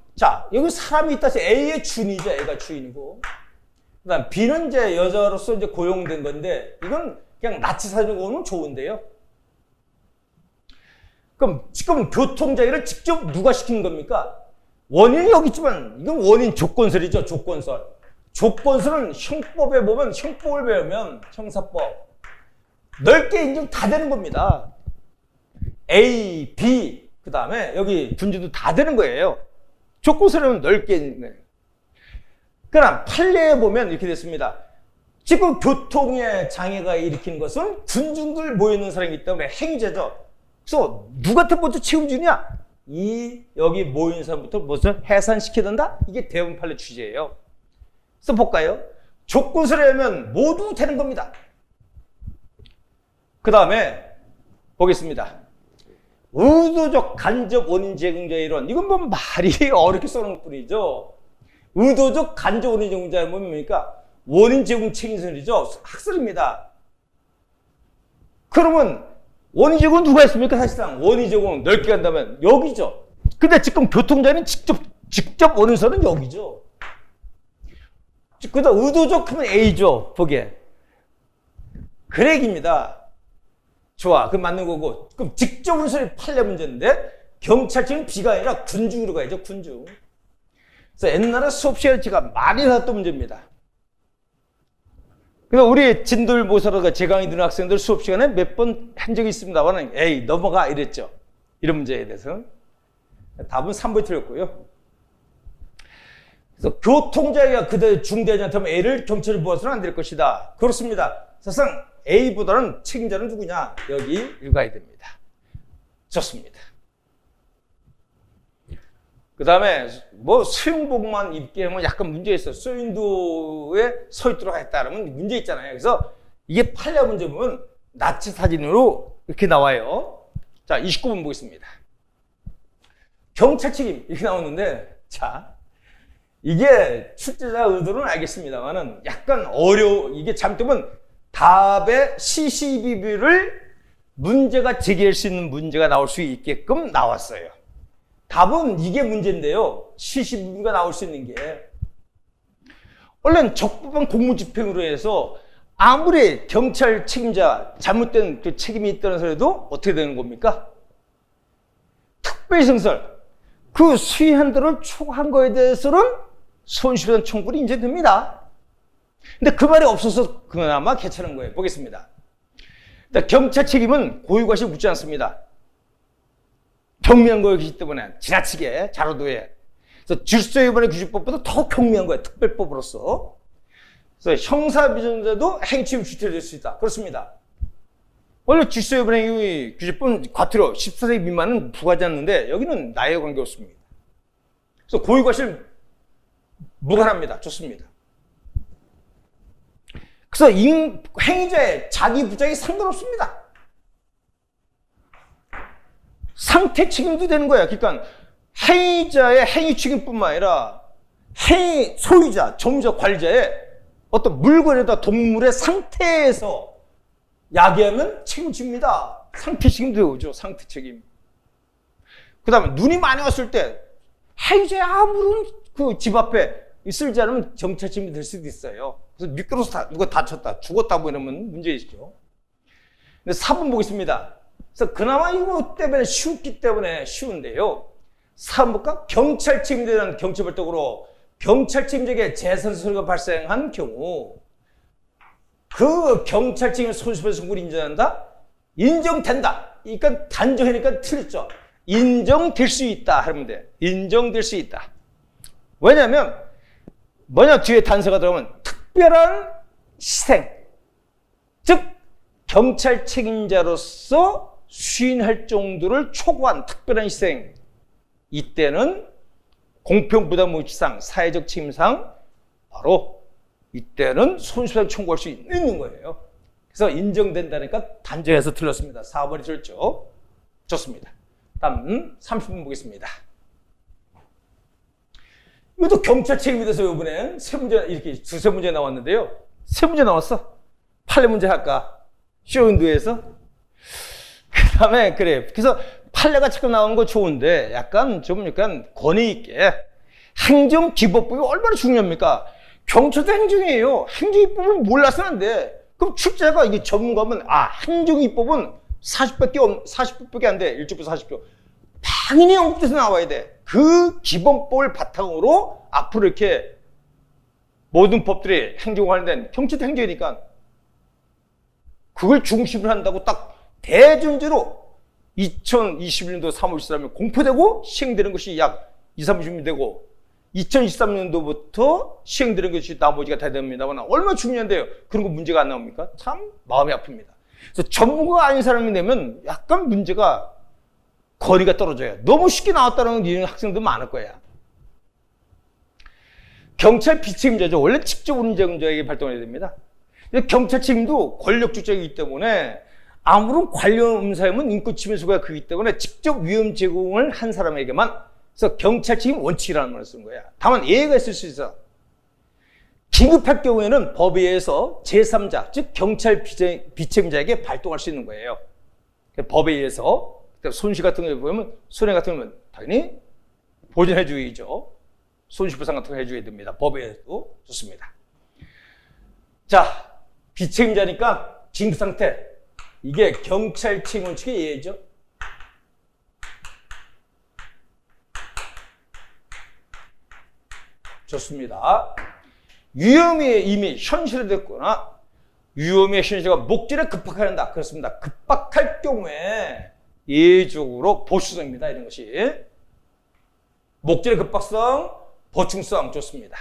여기 사람이 있다 해서 A의 주인이죠. A가 주인이고. 그다음 B는 이제 여자로서 이제 고용된 건데 이건 그냥 나치 사진으로는 좋은데요. 그럼 지금 교통장애를 직접 누가 시키는 겁니까? 원인이 여기 있지만 이건 원인 조건설이죠. 조건설. 조건설은 형법에 보면 형법을 배우면 형사법 넓게 인정 다 되는 겁니다. A, B 그 다음에 여기 분주도 다 되는 거예요. 조건설은 넓게 있는 거예요. 그러나 판례에 보면 이렇게 됐습니다. 지금 교통에 장애가 일으키는 것은 군중들 모여있는 사람이기 때문에 행위죄죠. 그래서 누구한테 먼저 책임지냐? 여기 모인 사람부터 무슨 해산시켜야 된다? 이게 대부분 판례 취지예요. 그래서 볼까요? 조건설에 하면 모두 되는 겁니다. 그 다음에 보겠습니다. 의도적 간접 원인 제공자의 이론. 이건 뭐 말이 어렵게 써놓은 것 뿐이죠. 의도적 간접 원인 제공자는 뭡니까? 원인 제공 책임설이죠. 학설입니다. 그러면 원인 제공은 누가 했습니까? 사실상 원인 제공은 넓게 간다면 여기죠. 근데 지금 교통장애는 직접 원인설은 여기죠. 그다음 의도적 하면 A죠. 보기에. 그 얘기입니다. 좋아. 그럼 맞는 거고. 그럼 직접 원인설이 판례 문제인데 경찰청은 B가 아니라 군중으로 가야죠. 군중. 그래서 옛날에 수업 시간에 제가 많이 나왔던 문제입니다. 그래서 우리 진도일 모사로가 제 강의 듣는 학생들 수업 시간에 몇 번 한 적이 있습니다만 에이 넘어가 이랬죠. 이런 문제에 대해서. 답은 3번이 틀렸고요. 그래서 교통장애가 그대로 중대하지 않다면 A를 경찰에 부어서는 안 될 것이다. 그렇습니다. 사실상 A보다는 책임자는 누구냐? 여기 읽어야 됩니다. 좋습니다. 그 다음에 뭐 수영복만 입게 하면 약간 문제 있어요. 수인도에 서 있도록 했다 그러면 문제 있잖아요. 그래서 이게 판례 문제 보면 나치 사진으로 이렇게 나와요. 자, 29번 보겠습니다. 경찰 책임 이렇게 나오는데 자, 이게 출제자 의도는 알겠습니다만은 약간 이게 잘못되면 답의 CCBB를 문제가 제기할 수 있는 문제가 나올 수 있게끔 나왔어요. 답은 이게 문제인데요. CCBB가 나올 수 있는 게 원래는 적법한 공무집행으로 해서 아무리 경찰 책임자 잘못된 그 책임이 있다는 소리도 어떻게 되는 겁니까? 특별성설 그 수위한 대로 초과한 거에 대해서는 손실원 청구를 인정됩니다. 근데 그 말이 없어서 그나마 괜찮은 거예요. 보겠습니다. 경찰 책임은 고유과실 묻지 않습니다. 경미한 거였기 때문에 지나치게 자로도에 그래서 질서위반의 규칙법보다 더 경미한 거예요. 특별법으로서. 그래서 형사비전자도 행위치임 주체될 수 있다. 그렇습니다. 원래 질서위반 행위 규칙법은 과태료 14세 미만은 부과하지 않는데 여기는 나이와 관계없습니다. 그래서 고유과실 무관합니다. 좋습니다. 그래서 행위자의 자기 부작이 상관없습니다. 상태 책임도 되는 거야. 그러니까 행위자의 행위 책임뿐만 아니라 소유자, 점유자, 관리자의 어떤 물건이나 동물의 상태에서 야기하면 책임집니다. 상태 책임도 오죠. 상태 책임. 그 다음에 눈이 많이 왔을 때 행위자의 아무런 그 집 앞에 있을지 않으면 경찰 책임이 될 수도 있어요. 그래서 미끄러서 누가 다쳤다, 죽었다 뭐 이러면 문제이시죠. 근데 4번 보겠습니다. 그래서 그나마 이거 때문에 쉽기 때문에 쉬운데요. 4번 볼까? 경찰 책임자에 대한 경찰벌떡으로 경찰 책임자에게 재산 손해가 발생한 경우 그 경찰 책임을 손실배상 청구를 인정한다? 인정된다. 그러니까 단정하니까 틀렸죠. 인정될 수 있다 하면 돼. 인정될 수 있다. 왜냐하면 뭐냐 뒤에 단서가 들어오면 특별한 희생, 즉 경찰 책임자로서 수행할 정도를 초과한 특별한 희생. 이때는 공평부당무치상, 사회적 책임상 바로 이때는 손실상 청구할 수 있는 거예요. 그래서 인정된다니까 단정해서 틀렸습니다. 4번이 틀렸죠. 좋습니다. 다음 30분 보겠습니다. 이것도 경찰 책임에 대해서 이번에 세 문제 이렇게 두세 문제 나왔는데요. 세 문제 나왔어. 판례 문제 할까? 쇼윈도에서. 그 다음에 그래. 그래서 판례가 자꾸 나오는 거 좋은데 약간 권위 있게 행정기법법이 얼마나 중요합니까? 경찰도 행정이에요. 행정입법을 몰라서는 안 돼. 그럼 출제가 이게 전문가면 행정입법은 40분밖에 안 돼. 1조표 40조. 당연히 영국에서 나와야 돼. 그 기본법을 바탕으로 앞으로 이렇게 모든 법들이 행정 관련된 경찰도 행정이니까 그걸 중심으로 한다고 딱 대전제로 2021년도 3월 13일 공포되고 시행되는 것이 약 20-30년 되고 2023년도부터 시행되는 것이 나머지가 다 됩니다만 얼마나 중요한데요. 그런 거 문제가 안 나옵니까? 참 마음이 아픕니다. 그래서 전문가가 아닌 사람이 되면 약간 문제가 거리가 떨어져요. 너무 쉽게 나왔다는 이런 학생들 많을 거야. 경찰 비책임자죠. 원래 직접 운전자에게 발동해야 됩니다. 경찰 책임도 권력 주체이기 때문에 아무런 관련 음사임은 인권침해소가 크기 때문에 직접 위험 제공을 한 사람에게만, 그래서 경찰 책임 원칙이라는 말을 쓰는 거야. 다만 예외가 있을 수 있어. 긴급할 경우에는 법에 의해서 제3자, 즉 경찰 비책임자에게 발동할 수 있는 거예요. 법에 의해서 손실 같은 거 보면 손해 같은 거면 당연히 보전해 줘야죠. 손실보상 같은 거 해줘야 됩니다. 법에 의해서도 좋습니다. 자, 비책임자니까 긴급상태. 이게 경찰 책임 원칙의 예외죠. 좋습니다. 위험이 이미 현실화됐거나 위험의 현실가 목전에 급박한다. 그렇습니다. 급박할 경우에 예외적으로 보수성입니다. 이런 것이. 목전의 급박성, 보충성 좋습니다.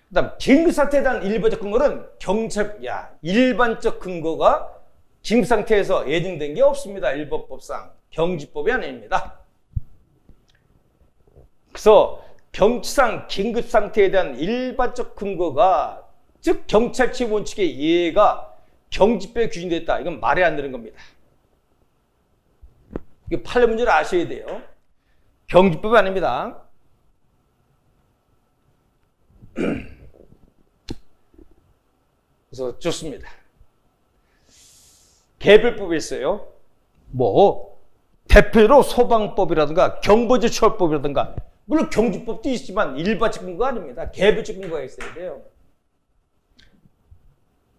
그 다음 긴급사태에 대한 일반적 근거는 일반적 근거가 긴급상태에서 예정된 게 없습니다. 일법법상. 경지법이 아닙니다. 그래서 경치상 긴급상태에 대한 일반적 근거가, 즉 경찰 책임 원칙의 예외가 경지법에 규정되어 있다. 이건 말이 안 되는 겁니다. 이거 판례 문제를 아셔야 돼요. 경지법이 아닙니다. 그래서 좋습니다. 개별법이 있어요. 대표로 소방법이라든가 경보제처벌법이라든가, 물론 경주법도 있지만 일반적 근거가 아닙니다. 개별적 근거가 있어야 돼요.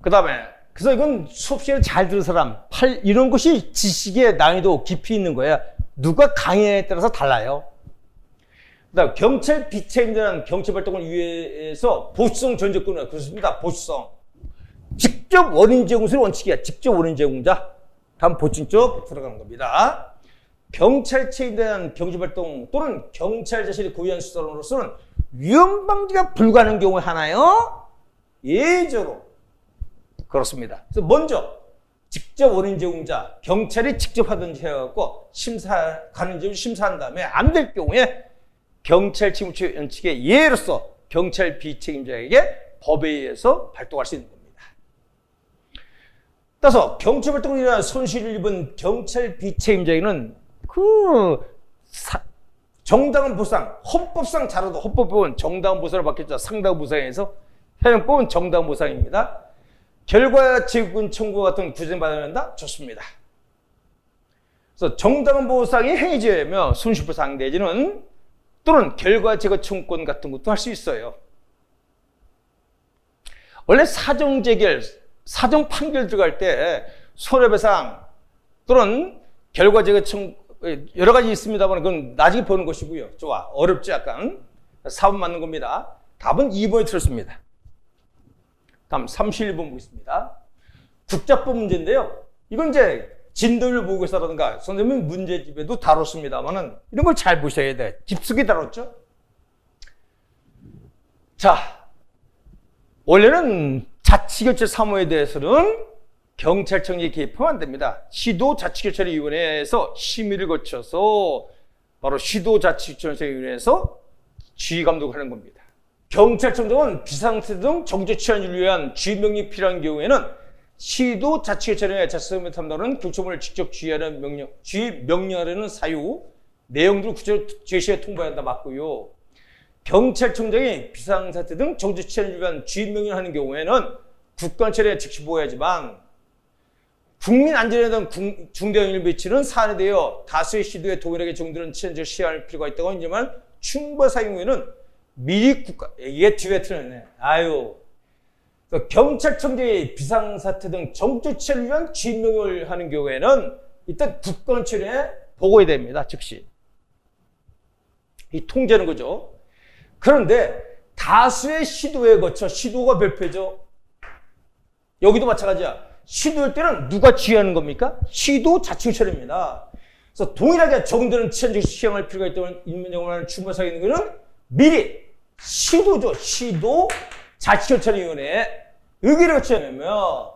그 다음에 그래서 이건 수업 시간에 잘 들은 사람, 이런 것이 지식의 난이도 깊이 있는 거야. 누가 강의에 따라서 달라요. 그 다음 경찰 비책임자는 경찰발동을 위해서 보수성 전제권은 그렇습니다. 보수성. 직접 원인 제공수의 원칙이야. 직접 원인 제공자. 다음 보충 쪽 들어가는 겁니다. 경찰 책임에 대한 경제발동 또는 경찰 자신이 고유한 수단으로서는 위험 방지가 불가능한 경우에 하나요? 예외적으로 그렇습니다. 그래서 먼저 직접 원인 제공자, 경찰이 직접 하든지 해갖고 가는지 심사한 다음에 안 될 경우에 경찰 책임 원칙의 예외로서 경찰 비책임자에게 법에 의해서 발동할 수 있는 겁니다. 따라서 경찰 발동으로 인한 손실을 입은 경찰 비책임자에게는 정당한 보상, 헌법상 자료도 헌법법은 정당한 보상을 받겠죠. 상당 보상에서 현행법은 정당한 보상입니다. 결과 제군 청구 같은 구제받아야 한다? 좋습니다. 그래서 정당한 보상이 행위죄이며 손실보상 내지는 또는 결과 제거 청구권 같은 것도 할 수 있어요. 원래 사정 재결, 사정 판결 들어갈 때 손해배상 또는 결과 제거 청구 여러 가지 있습니다만 그건 나중에 보는 것이고요. 좋아. 어렵지 약간. 4번 맞는 겁니다. 답은 2번이 틀렸습니다. 다음 31번 보겠습니다. 국자법 문제인데요. 이건 이제 진도율 보고서라든가 선생님 문제집에도 다뤘습니다만은 이런 걸 잘 보셔야 돼. 깊숙이 다뤘죠. 자, 원래는 자치결제 사무에 대해서는 경찰청이 개입하면 안 됩니다. 시도자치결제위원회에서 심의를 거쳐서 바로 시도자치결제위원회에서 지휘감독하는 겁니다. 경찰청장은 비상사태 등 정제 치안을 위한 지휘명령이 필요한 경우에는 시도자치결제위원회 자치사무 담당은 경찰본을 직접 지휘하는 명령하려는 사유 내용들을 구체적으로 제시해 통보한다 맞고요. 경찰청장이 비상사태 등 정제 치안을 위한 지휘명령을 하는 경우에는 국가안전에 즉시 보호하지만 국민 안전에 대한 중대 영향을 미치는 사안에 대하여 다수의 시도에 동일하게 정도는 치안적 시행할 필요가 있다고 하지만 충분한 사용에는 미리 이게 뒤에 틀렸네. 경찰청장이 비상사태 등 정적 치안을 위한 지휘명령을 하는 경우에는 일단 국가안전에 보고해야 됩니다. 즉시. 이 통제하는 거죠. 그런데 다수의 시도에 거쳐 시도가 별표죠. 여기도 마찬가지야. 시도할 때는 누가 지휘하는 겁니까? 시도자치결제입니다. 그래서 동일하게 적용되는 치안적 시행할 필요가 있다는 인문적으로 하는 충분한 사유는 것은 미리 시도죠. 시도자치결제위원회에 의결을 거쳐야하며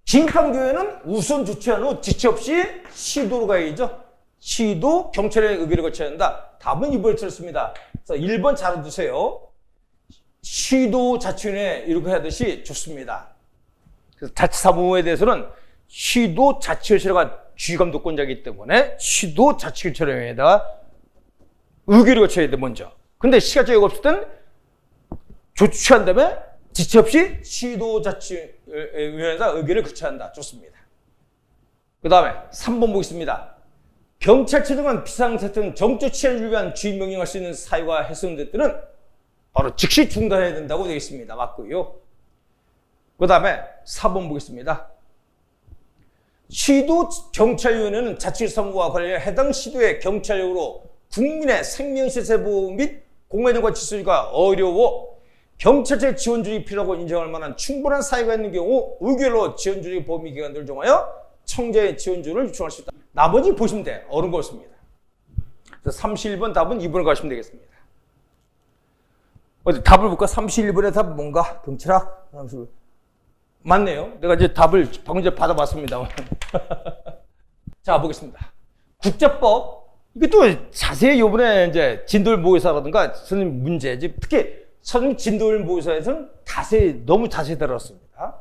긴급한 우선 조치한 후 지체 없이 시도로 가야죠. 시도 경찰에 의결을 거쳐야 한다. 답은 2번을 틀었습니다. 그래서 1번 잘 두세요. 시도자치위원회 이렇게 하듯이 좋습니다. 그래서 자치사무에 대해서는 시도자치결제가 지휘감독권자이기 때문에 시도자치결제위원회에다가 의결을 거쳐야 돼 먼저. 근데 시간적이 없을 땐 조치한 다음에 지체 없이 시도자치위원회에다 의결을 거쳐야 한다. 좋습니다. 그 다음에 3번 보겠습니다. 경찰청장은 비상사태 등 정적 치안을 위한 지휘명령할 수 있는 사유가 훼손될 때는 바로 즉시 중단해야 된다고 되어 있습니다. 맞고요. 그 다음에 4번 보겠습니다. 시도경찰위원회는 자치사무와 관련해 해당 시도의 경찰력으로 국민의 생명시세 보호 및 공무원과 질서가 어려워 경찰체 지원 조직이 필요하고 인정할 만한 충분한 사유가 있는 경우 의결로 지원 조직 범위 기관들을 정하여 청자의 지원 조를 요청할 수 있다. 나머지 보시면 돼. 어려운 거 없습니다. 31번 답은 2번을 가시면 되겠습니다. 어디 답을 볼까? 31번의 답은 뭔가? 경찰학? 맞네요. 내가 이제 답을 방금 전에 받아봤습니다. 자, 보겠습니다. 국제법. 이게 또 자세히 요번에 이제 진도율 모의사라든가 선생님 문제집, 특히 선생님 진도율 모의사에서는 너무 자세히 다뤘습니다.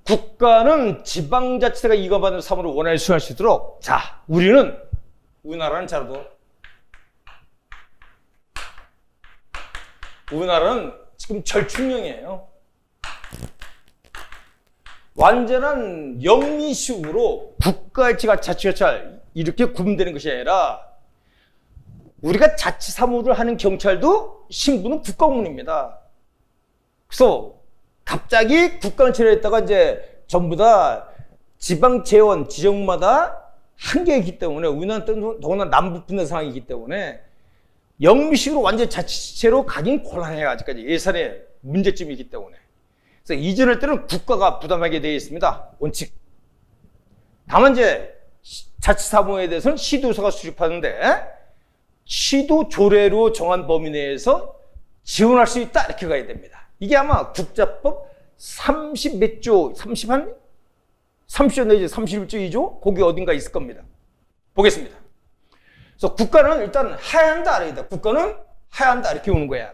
국가는 지방자치체가 이관받는 사무를 원활히 수행할 수 있도록, 자, 우리나라는 잘도, 우리나라는 지금 절충령이에요. 완전한 영미식으로 국가일치가 자치경찰 이렇게 구분되는 것이 아니라 우리가 자치사무를 하는 경찰도 신분은 국가공무원입니다. 그래서 갑자기 국가안전에 있다가 이제 전부 다 지방재원 지정마다 한계가 있기 때문에 우리나라는 더구나 남북분단 상황이기 때문에 영미식으로 완전 자치체로 가긴 곤란해요. 아직까지 예산에 문제점이 있기 때문에. 그래서 이전할 때는 국가가 부담하게 되어 있습니다. 원칙. 다만 이제 자치사무에 대해서는 시도서가 수립하는데 시도 조례로 정한 범위 내에서 지원할 수 있다 이렇게 가야 됩니다. 이게 아마 국자법 30 몇 조, 30조 내지 31조 2조 거기 어딘가 있을 겁니다. 보겠습니다. 그래서 국가는 일단 해야 한다 알아야 돼. 국가는 해야 한다 이렇게 오는 거야.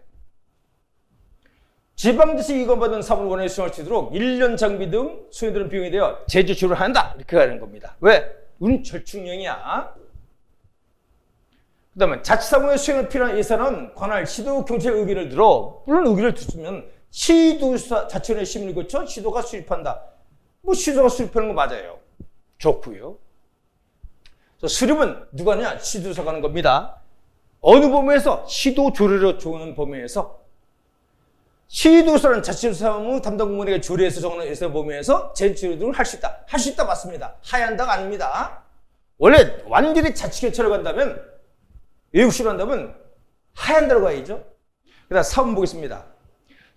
지방자치 이관받은 사무를 원활히 수행할 수 있도록 1년 장비 등 소요되는 비용에 대하여 재조치를 한다 이렇게 가는 겁니다. 왜? 우린 절충령이야. 그 다음에 자치사무의 수행에 필요한 예산은 관할 시도경찰 의견을 들어, 물론 의견을 듣으면 시도자치위원회 심의를 거쳐 시도가 수립한다. 뭐 시도가 수립하는 거 맞아요. 좋고요. 수립은 누가 하느냐? 시도사가 하는 겁니다. 어느 범위에서? 시도조례로 정하는 범위에서. 시도사는 자치사무 담당 공무원에게 조례에서 정하는 예산 범위에서 제조례 등을 할 수 있다. 할 수 있다 맞습니다. 하야 한다가 아닙니다. 원래 완전히 자치경찰을 간다면 외국시로 한다면 하얀 데로 가야죠. 그 다음 4번 보겠습니다.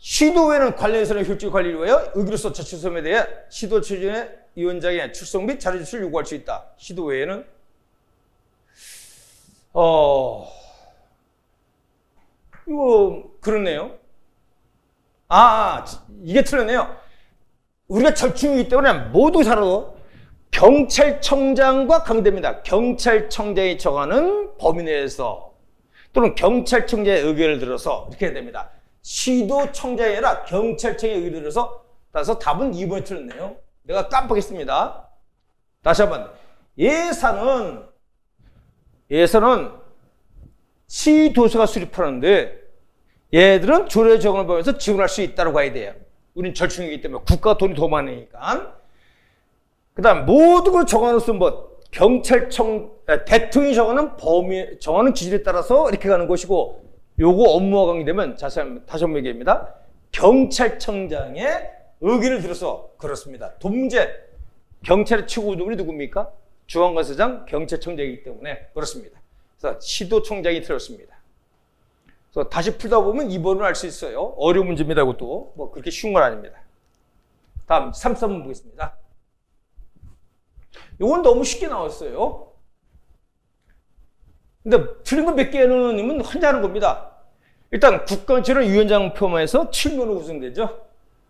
시도회는 관련 예산의 효율적 관리를 위하여 의기로서 자치소에 대해 시도 추진의 위원장의 출석 및 자료 제출을 요구할 수 있다. 시도회에는 이거 그렇네요. 이게 틀렸네요. 우리가 절충이기 때문에 모두 살아도 경찰청장과 강대입니다. 경찰청장이 정하는 범위 내에서 또는 경찰청장의 의견을 들어서 이렇게 해야 됩니다. 시도청장이 아니라 경찰청의 의견을 들어서 따라서 답은 2번이 틀렸네요. 내가 깜빡했습니다. 다시 한번. 예산은 시도서가 수립하는데 얘들은 조례 적용을 보면서 지원할 수 있다고 봐야 돼요. 우린 절충이기 때문에 국가가 돈이 더 많으니까. 그 다음 모든 걸 정하는 뭐 대통령이 정하는 기준에 따라서 이렇게 가는 것이고, 요거 업무와 관계되면 다시 한번 얘기합니다. 경찰청장의 의견을 들어서 그렇습니다. 문제. 경찰의 최고위원이 누굽니까? 중앙관서장 경찰청장이기 때문에 그렇습니다. 그래서 시도청장이 틀렸습니다. 그래서 다시 풀다 보면 2번을 알 수 있어요. 어려운 문제입니다. 이것도 뭐 그렇게 쉬운 건 아닙니다. 다음 3번 보겠습니다. 이건 너무 쉽게 나왔어요. 근데 틀린 거 몇 개는 혼자 하는 겁니다. 일단 국가원칙은 위원장 포함해서 7명으로 구성되죠.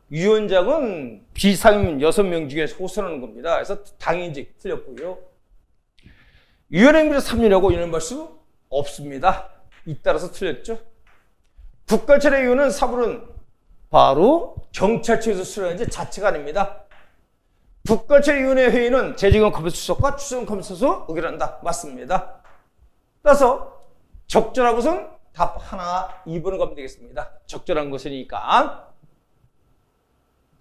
위원장은 비상임 6명 중에서 호선하는 겁니다. 그래서 당연직 틀렸고요. 위원회비를 3년이라고 인용할 수 없습니다. 잇따라서 틀렸죠. 국가철회위원은 사물은 바로 경찰청에서 수행하지 자체가 아닙니다. 국가철회위원회 회의는 재직원 컴퓨터수석과 추천 컴퓨터수석 의결한다. 맞습니다. 따라서 적절한 것은 답 하나, 2번을 가면 되겠습니다. 적절한 것이니까.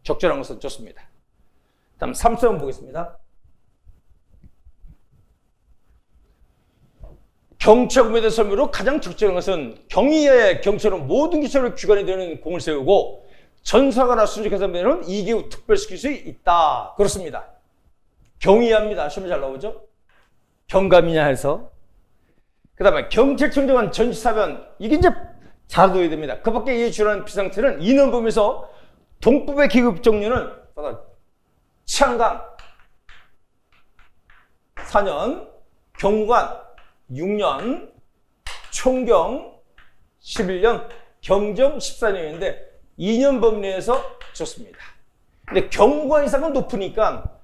적절한 것은 좋습니다. 다음 3번 보겠습니다. 경찰국에 대한 설명으로 가장 적절한 것은 경위에 경찰은 모든 기체로 기관이 되는 공을 세우고 전사가나 순직해서 되는 2개국 특별시킬 수 있다. 그렇습니다. 경위합니다. 시험에 잘 나오죠? 경감이냐 해서. 그 다음에 경찰청장은 전시사변. 이게 이제 잘 둬야 됩니다. 그 밖에 이에 주요한 비상태는 인원 범위에서 동법의 계급 종류는 치안관 4년, 경무관 6년, 총경 11년, 경정 14년인데 2년 범위 내에서 좋습니다. 근데 경무관 이상은 높으니까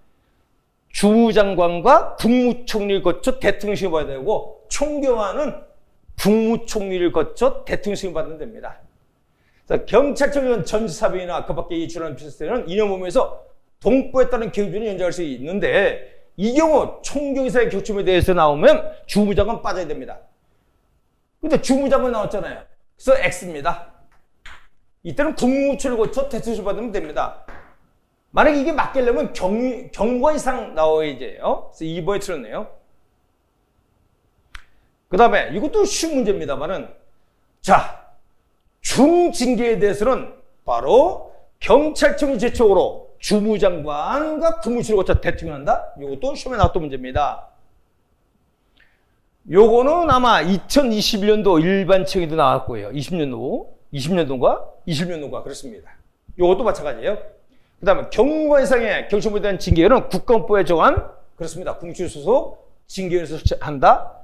주무장관과 국무총리를 거쳐 대통령실을 받아야 되고, 총경관은 국무총리를 거쳐 대통령실을 받으면 됩니다. 경찰청은 전시사변이나 그 밖에 이 주요한 비상태는 2년 범위에서 동법에 따른 계급준을 연장할 수 있는데, 이 경우 총경이사의 격침에 대해서 나오면 주무장관 빠져야 됩니다. 근데 주무장관 나왔잖아요. 그래서 X입니다. 이때는 국무총리를 거쳐 대통령실 받으면 됩니다. 만약에 이게 맞게려면 경무관 이상 나와야지 해요. 그래서 2번에 틀렸네요. 그 다음에 이것도 쉬운 문제입니다만은, 자, 중징계에 대해서는 바로 경찰청이 제촉으로 주무장관과 국무총리를 거쳐 대통령 한다. 이것도 시험에 나왔던 문제입니다. 요거는 아마 2021년도 일반청에도 나왔고요. 20년도인가 21년도인가 그렇습니다. 요것도 마찬가지예요. 그 다음에 경무관 이상의 경찰부에 대한 징계는 국가헌법에 정한 그렇습니다. 국무총리 소속 징계에서 한다.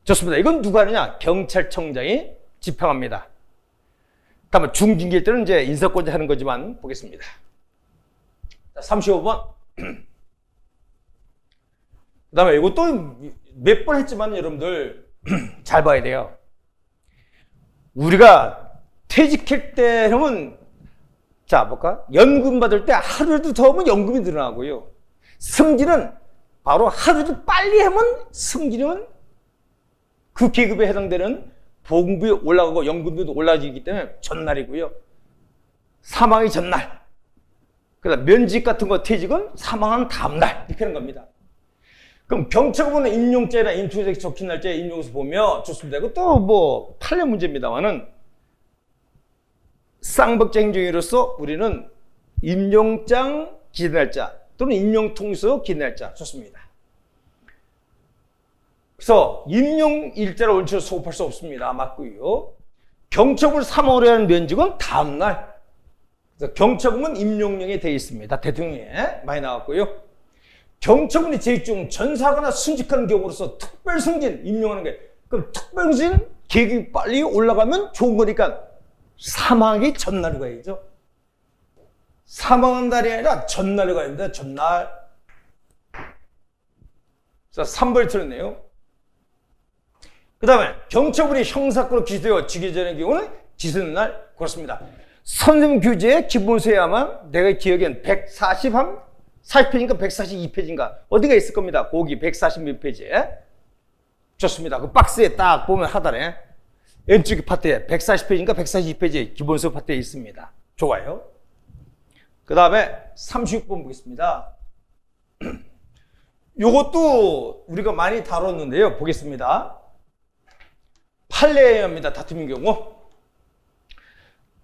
좋습니다. 이건 누가 하느냐? 경찰청장이 집행합니다. 다음에 중징계일 때는 이제 인사권자 하는 거지만 보겠습니다. 35번. 그 다음에 이것도 몇 번 했지만 여러분들 잘 봐야 돼요. 우리가 퇴직할 때 하면, 자, 볼까? 연금 받을 때 하루라도 더 하면 연금이 늘어나고요. 승진은 바로 하루도 빨리 하면 승진은 그 계급에 해당되는 보험비 올라가고 연금비도 올라가기 때문에 전날이고요. 사망이 전날. 그다음 면직 같은 거 퇴직은 사망한 다음날 이렇게 하는 겁니다. 그럼 경찰국은 임용죄나 임투자액 적힌 날짜에 임용해서 보면 좋습니다. 이것도 뭐 판례 문제입니다만은 쌍박자 행정으로서 우리는 임용장 기재 날짜 또는 임용통서 기재 날짜 좋습니다. 그래서 임용 일자를 원칙으로 소급할 수 없습니다. 맞고요. 경찰국을 사망을 하는 면직은 다음날 그래서 경처분은 임용령에 되어 있습니다. 대통령에 많이 나왔고요. 경처분이 제일중 전사하거나 순직하는 경우로서 특별승진 임용하는 게, 그럼 특별승진 계획이 빨리 올라가면 좋은 거니까 사망이 전날에 가야죠. 사망한 날이 아니라 전날에 가야 됩니다. 전날. 자, 3번을 틀렸네요. 그 다음에 경처분이 형사건으로 기소되어 직위되는 경우는 기소된 날 그렇습니다. 선생님 교재의 기본서에야만 내가 기억엔 140페이지인가 142페이지인가 어디가 있을 겁니다. 거기 140몇 페이지에. 좋습니다. 그 박스에 딱 보면 하단에 왼쪽 파트에 140페이지인가 142페이지 기본서 파트에 있습니다. 좋아요. 그 다음에 36번 보겠습니다. 요것도 우리가 많이 다뤘는데요. 보겠습니다. 판례입니다. 다툼인 경우.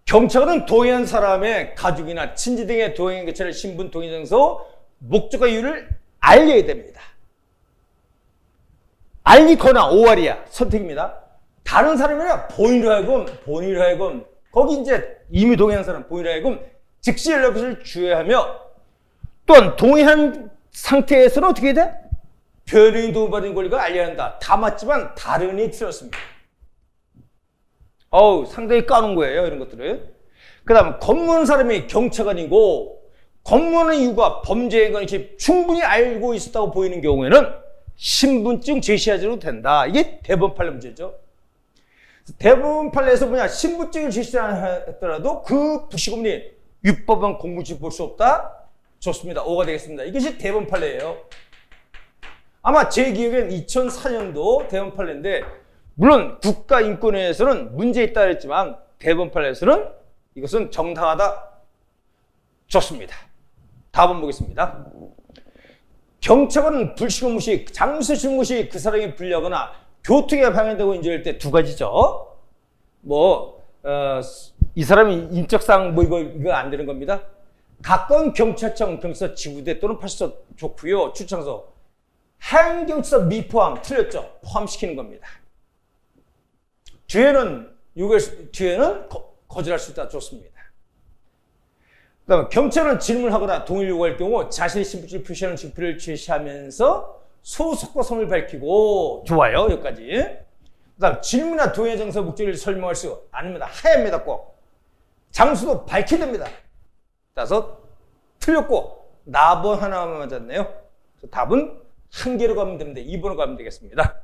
경찰은 동의한 사람의 가족이나 친지 등의 동행 개체를 신분 동의증서 목적과 이유를 알려야 됩니다. 알리거나 오알이야 선택입니다. 다른 사람이나 본인으로 하여금 거기 이제 이미 동의한 사람 본인으로 하여금 즉시 연락을 주의하며 또한 동의한 상태에서는 어떻게 해야 돼? 변호인 도움받은 권리가 알려야 한다. 다 맞지만 다른이 틀렸습니다. 상당히 까놓은 거예요. 이런 것들을. 그 다음 검문한 사람이 경찰관이고 검문한 이유가 범죄인 것이 충분히 알고 있었다고 보이는 경우에는 신분증 제시하지도 된다. 이게 대법원 판례 문제죠. 대법원 판례에서 신분증을 제시하더라도 그 불시검리 위법한 공무집 볼 수 없다. 좋습니다. 5가 되겠습니다. 이것이 대법원 판례예요. 아마 제 기억엔 2004년도 대법원 판례인데 물론 국가인권위에서는 문제 있다 했지만 대법원 판례에서는 이것은 정당하다. 좋습니다. 다음 보겠습니다. 경찰관은 불시검 시, 장소실무 시 그 사람이 불리하거나 교통에 방해되고 인정할 때 두 가지죠. 이 사람이 인적사항 이거 안 되는 겁니다. 가까운 경찰청, 경찰서 지구대 또는 파출소 좋고요. 출장소. 해양경찰서 미포함 틀렸죠. 포함시키는 겁니다. 뒤에는 거절할 수 있다. 좋습니다. 그 다음에 경찰은 질문하거나 동의를 요구할 경우 자신의 신분증을 표시하는 증표를 제시하면서 소속과 성을 밝히고 좋아요. 여기까지. 그 다음 질문이나 동의 정서 목적을 설명할 수 아닙니다. 하야입니다. 꼭. 장소도 밝혀야 됩니다. 따라서 틀렸고 나번 하나만 맞았네요. 답은 한 개로 가면 됩니다. 2번으로 가면 되겠습니다.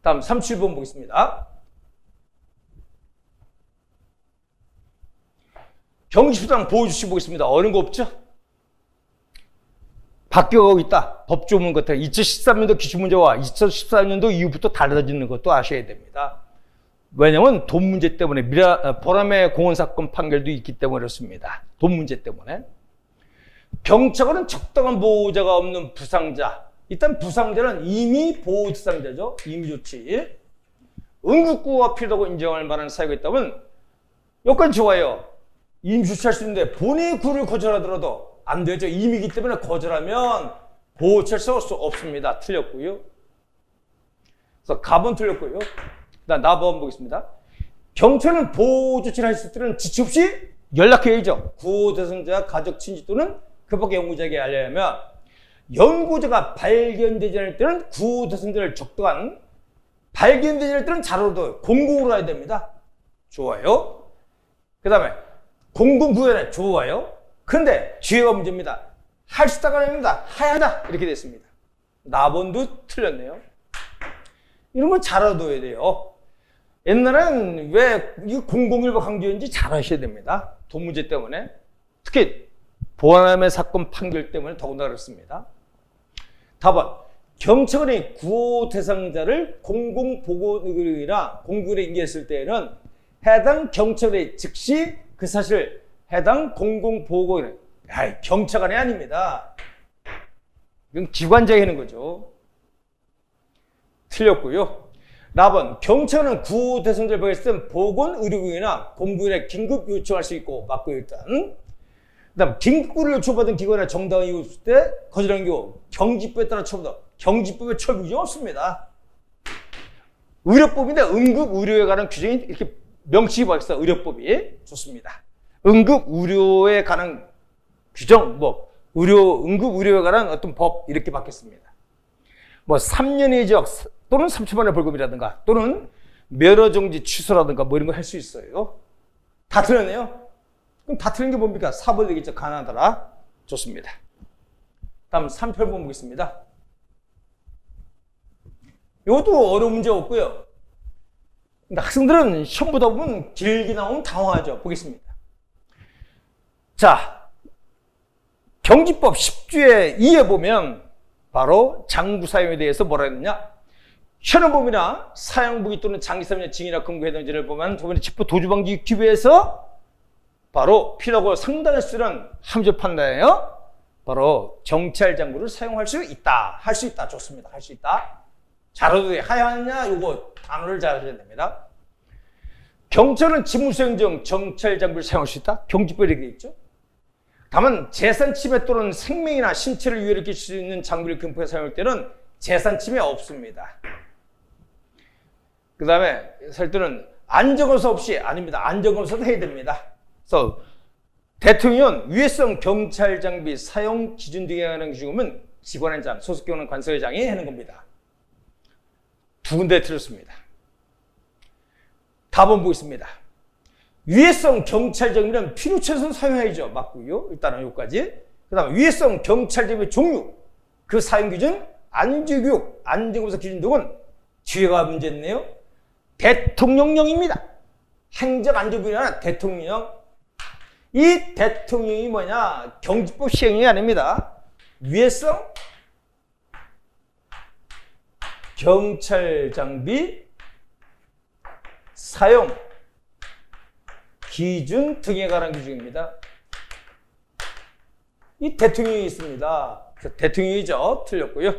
다음 37번 보겠습니다. 경기수당 보호주시 보겠습니다. 어려운 거 없죠? 바뀌어가고 있다. 법조문 같은 2013년도 기출문제와 2014년도 이후부터 달라지는 것도 아셔야 됩니다. 왜냐하면 돈 문제 때문에 보람의 공원 사건 판결도 있기 때문에 그렇습니다. 돈 문제 때문에. 경찰관은 적당한 보호자가 없는 부상자. 일단 부상자는 이미 보호 대상자죠. 이미 조치. 응급구호가 필요하고 인정할 만한 사유가 있다면 여건 좋아요. 이미 조치할 수 있는데 본인이 구를 거절하더라도 안 되죠. 임의이기 때문에 거절하면 보호 처리할 수 없습니다. 틀렸고요. 그래서 가번 틀렸고요. 그다음 나번 보겠습니다. 경찰은 보호 조치를 할 때는 지체 없이 연락해야죠. 구호 대상자 가족 친지 또는 급하게 연구자에게 알려야 하며 연구자가 발견되지 않을 때는 구호 대상자를 적당한 발견되지 않을 때는 자료도 공공으로 해야 됩니다. 좋아요. 그 다음에 공공구현에 좋아요. 근데 뒤에가 문제입니다. 할 수 있다가 아닙니다. 하야다 이렇게 됐습니다. 나번도 틀렸네요. 이런 건 잘 알아둬야 돼요. 옛날엔 왜 이 공공일보 강조인지 잘 아셔야 됩니다. 돈 문제 때문에. 특히 보안함의 사건 판결 때문에 더군다나 그렇습니다. 답은 경찰관이 구호 대상자를 공공보고의뢰나 공공에 인계했을 때에는 해당 경찰관이 즉시 그 사실을 해당 공공보고의뢰 경찰관이 아닙니다. 이건 기관장이 하는 거죠. 틀렸고요. 답은 경찰은 구호 대상자를 발견했을 때 보건의료국이나 공공의뢰 긴급 요청할 수 있고 맞고 일단 그다음 긴급구를 요청받은 기관이나 정당한 이유 없을 때 거절한 경우 경지법에 따라 처분다. 경지법에 처분이 없습니다. 의료법인데 응급의료에 관한 규정이 이렇게 명칭이 바뀌었어. 의료법이. 좋습니다. 응급의료에 관한 규정, 응급의료에 관한 어떤 법, 이렇게 바뀌었습니다. 3년의 징역 또는 3천만 원의 벌금이라든가 또는 면허정지 취소라든가 이런 거 할 수 있어요. 다 틀렸네요. 그럼 다 틀린 게 뭡니까? 4번 되겠죠. 가난하더라. 좋습니다. 다음 38번 보겠습니다. 이것도 어려운 문제 없고요. 근데 학생들은 시험 보다 보면 길게 나오면 당황하죠. 보겠습니다. 자, 경지법 10조의 2에 보면 바로 장부 사용에 대해서 뭐라 했느냐? 현행범이나 사형무기 또는 장기사면의 징이나 금고 해당 죄를 보면 저번에 집부 도주방지 유기 위해서 바로 필요하고 상당할 수 있는 함정 판단이에요. 바로 경찰 장구를 사용할 수 있다. 할 수 있다. 좋습니다. 할 수 있다. 잘해도 돼. 하였냐? 요거 단어를 잘 하셔야 됩니다. 경찰은 직무수행 중 경찰 장구를 사용할 수 있다. 경지법에 되어 있죠. 다만 재산 침해 또는 생명이나 신체를 위해를 끼칠 수 있는 장비를 금품에 사용할 때는 재산 침해 없습니다. 그 다음에 살 때는 안전검사 없이 아닙니다. 안전검사도 해야 됩니다. 그래서 대통령은 위해성 경찰 장비 사용 기준 등에 관한 규정은 기관원장, 소속 경우는 관서회장이 하는 겁니다. 두 군데 틀렸습니다. 답은 보겠습니다. 위해성 경찰 장비는 필요 최소한 사용해야죠. 맞고요. 일단은 여기까지. 그 다음에 위해성 경찰 장비의 종류, 그 사용 기준, 안전교육, 안전검사 기준 등은 뒤에가 문제였네요. 대통령령입니다. 행정안전부이 아니라 대통령. 이 대통령이 뭐냐? 경지법 시행령이 아닙니다. 위해성 경찰 장비 사용 기준 등에 관한 규정입니다. 이 대통령이 있습니다. 대통령이죠. 틀렸고요.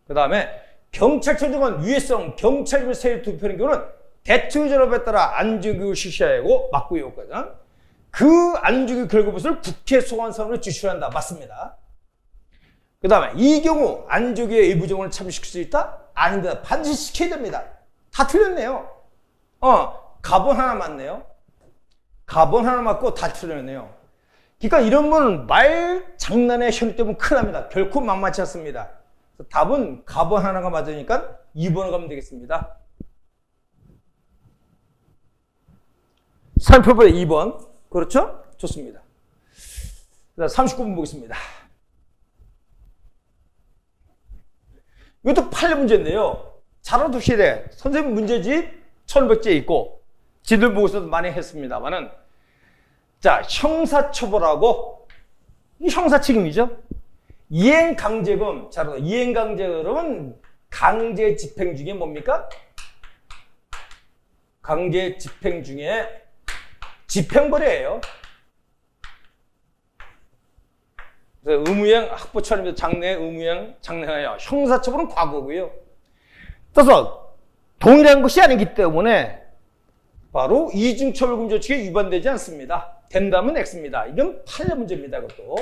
그 다음에 경찰청장은 위해성 경찰을 세율 투표하는 경우는 대통령 전압에 따라 안전교육을 실시하고 맞고요. 그 안전교육 결과물을 국회 소관사무로 제출한다. 맞습니다. 그 다음에 이 경우 안전교육의 일부 정원을 참여시킬 수 있다? 아닙니다. 반드시 시켜야 됩니다. 다 틀렸네요. 가본 하나 맞네요. 가본 하나 맞고 다 틀렸네요. 그러니까 이런 건 말 장난의 현혹 때문에 큰일 납니다. 결코 만만치 않습니다. 답은 가본 하나가 맞으니까 2번으로 가면 되겠습니다. 3표본의 2번. 그렇죠? 좋습니다. 39번 보겠습니다. 이것도 판례 문제인데요. 잘 알아두셔야 돼. 선생님 문제집 1500제 있고 지들 보고서도 많이 했습니다만은 자, 형사처벌하고 이 형사책임이죠. 이행강제금. 자, 이행강제금은 강제 집행 중에 뭡니까? 강제 집행 중에 집행벌이에요. 그래서 의무행 학부처럼 장래 의무행 장래하여 형사처벌은 과거고요. 따라서 동일한 것이 아니기 때문에 바로 이중처벌금 조칙에 위반되지 않습니다. 된다면 X입니다. 이건 판례 문제입니다. 이것도.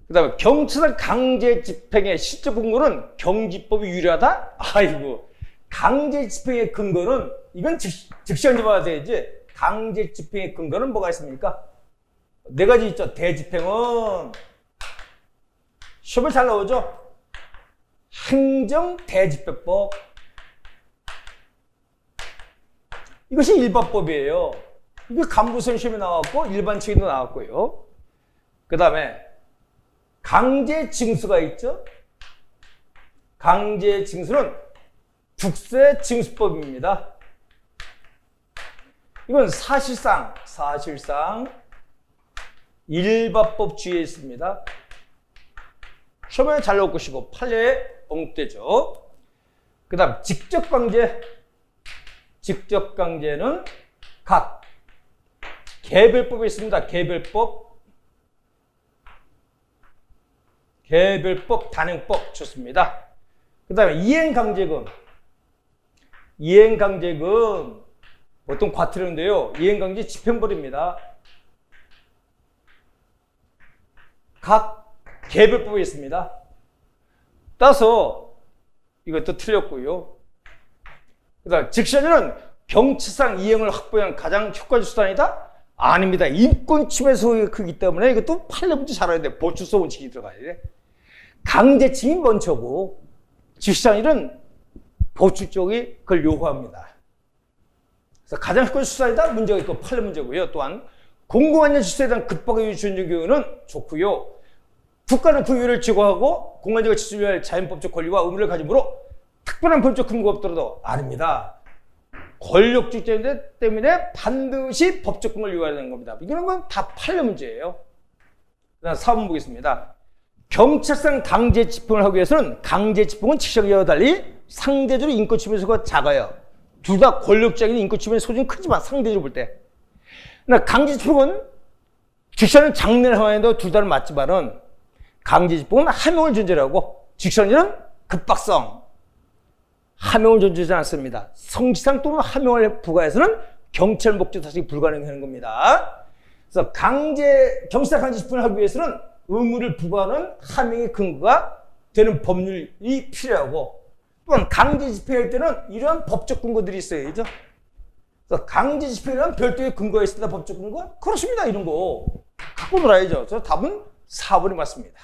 그 다음에 경찰 강제 집행의 실적 근거는 경지법이 유리하다? 아이고, 강제 집행의 근거는 이건 즉시 얹어봐야 되지. 강제 집행의 근거는 뭐가 있습니까? 네 가지 있죠. 대집행은 시험에 잘 나오죠. 행정대집행법. 이것이 일반법이에요. 이게 간부선 시험에 나왔고 일반칙에도 나왔고요. 그 다음에 강제징수가 있죠. 강제징수는 국세징수법입니다. 이건 사실상 일반법 주의에 있습니다. 시험에 잘 나올 것이고 판례에 언급되죠. 그 다음 직접강제. 직접강제는 각 개별법에 있습니다. 개별법, 단행법 좋습니다. 그 다음에 이행강제금. 이행강제금 보통 과태료인데요. 이행강제 집행벌입니다. 각 개별법에 있습니다. 따라서 이것도 틀렸고요. 그다음 직선제는 경찰상 이행을 확보한 가장 효과적 수단이다? 아닙니다. 인권 침해 소유가 크기 때문에 이것도 판례 문제 잘 알아야 돼. 보출소 원칙이 들어가야 돼. 강제침이 먼저고 직선일은 보출 쪽이 그걸 요구합니다. 그래서 가장 효과적 수단이다? 문제가 있고 판례 문제고요. 또한 공공안전 질서에 대한 급박하게 유지하는 경우는 좋고요. 국가는 그 이유를 제고하고 공간적으로 지켜야 할 자연법적 권리와 의무를 가지므로 특별한 법적 근거가 없더라도 아닙니다. 권력 주체 때문에 반드시 법적 근거를 요구해야 되는 겁니다. 이거는 건 다 판례 문제예요. 그다음 4번 보겠습니다. 경찰상 강제 집행을 하기 위해서는 강제 집행은 직선제와 달리 상대적으로 인권 침해 소가 작아요. 둘 다 권력적인 인권 침해 소지는 크지만 상대적으로 볼 때. 그러나 강제 집행은 직선은 장래를 향해도 둘 다는 맞지만은 강제 집행은 함용을 존재로 하고 직선제는 급박성. 함용을 존재하지 않습니다. 성질상 또는 함용을 부과해서는 경찰 목적 타식이 불가능하는 겁니다. 그래서 경찰 강제 집행을 하기 위해서는 의무를 부과하는 함용의 근거가 되는 법률이 필요하고 또한 강제 집행할 때는 이러한 법적 근거들이 있어야죠. 그래서 강제 집행이란 별도의 근거가 있을 때 법적 근거? 그렇습니다. 이런 거 갖고 놀아야죠. 그래서 답은 4번이 맞습니다.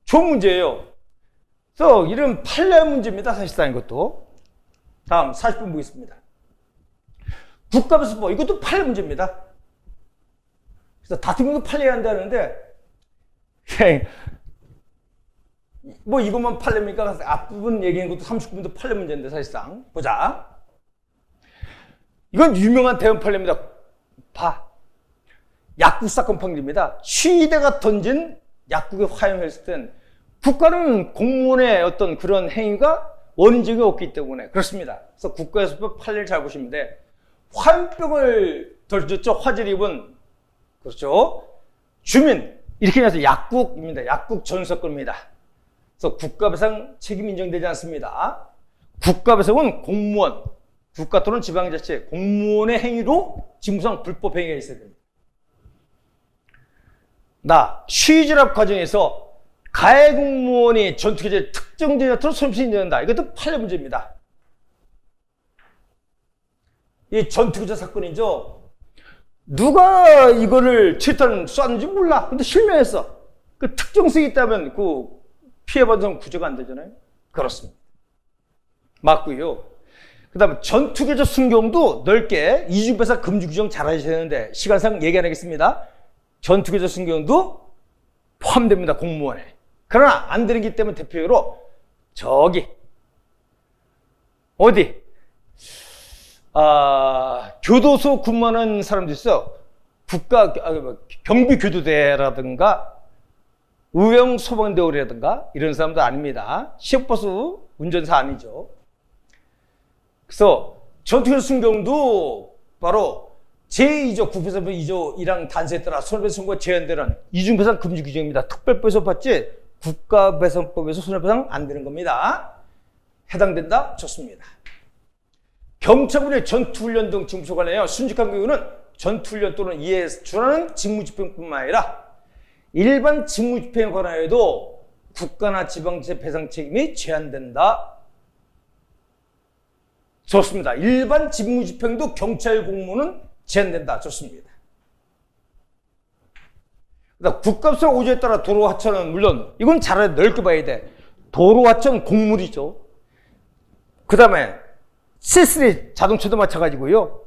좋은 문제예요. 그래서 이런 판례 문제입니다. 사실상 이것도. 다음 40분 보겠습니다. 국가배수법 이것도 판례 문제입니다. 그래서 다툼 경우 판례해야 한다는데 뭐 이것만 판례입니까? 앞부분 얘기한 것도 30분도 판례 문제인데 사실상 보자. 이건 유명한 대형 판례입니다. 약국 사건 판례입니다. 시위대가 던진 약국에 화형했을 땐 국가는 공무원의 어떤 그런 행위가 원인적이 없기 때문에 그렇습니다. 그래서 국가배수법 판례를 잘 보시면 돼. 화염병을 던졌죠. 화재를 입은 그렇죠. 주민 이렇게 해서 약국입니다. 약국 전사건입니다. 그래서 국가배상 책임 인정되지 않습니다. 국가배상은 공무원, 국가 또는 지방자치 공무원의 행위로 직무상 불법 행위가 있어야 됩니다. 시위진압 과정에서 가해 공무원이 전투기지에 특정 지역으로 손실된다. 이것도 판례 문제입니다. 이 전투기자 사건이죠. 누가 이거를 실탄 쐈는지 몰라. 근데 실명했어. 그 특정성이 있다면 그 피해받은 사람 구제가 안 되잖아요. 그렇습니다. 맞고요. 그 다음에 전투기자 순경도 넓게 이중배상 금지 규정 잘 하셔야 되는데 시간상 얘기 안 하겠습니다. 전투기자 순경도 포함됩니다. 공무원에. 그러나 안 되는 기 때문에 대표로 저기 어디 교도소 근무하는 사람도 있어. 경비교도대라든가 의용소방대원이라든가 이런 사람도 아닙니다. 시외버스 운전사 아니죠. 그래서 전투기자 순경도 바로 제2조 국배상법 2조 1항 단서에 따라 손해배상과 제한되는 이중배상 금지 규정입니다. 특별배상 받지 국가배상법에서 손해배상 안 되는 겁니다. 해당된다? 좋습니다. 경찰군의 전투훈련 등 직무소 관련하여 순직한 경우는 전투훈련 또는 이에 준하는 직무집행뿐만 아니라 일반 직무집행에 관하여도 국가나 지방자치 배상 책임이 제한된다. 좋습니다. 일반 직무집행도 경찰 공무는 제한된다. 좋습니다. 국가배상 5조에 따라 도로하천은 물론 이건 잘 넓게 봐야 돼. 도로하천 공물이죠. 그 다음에 C3 자동차도 마찬가지고요.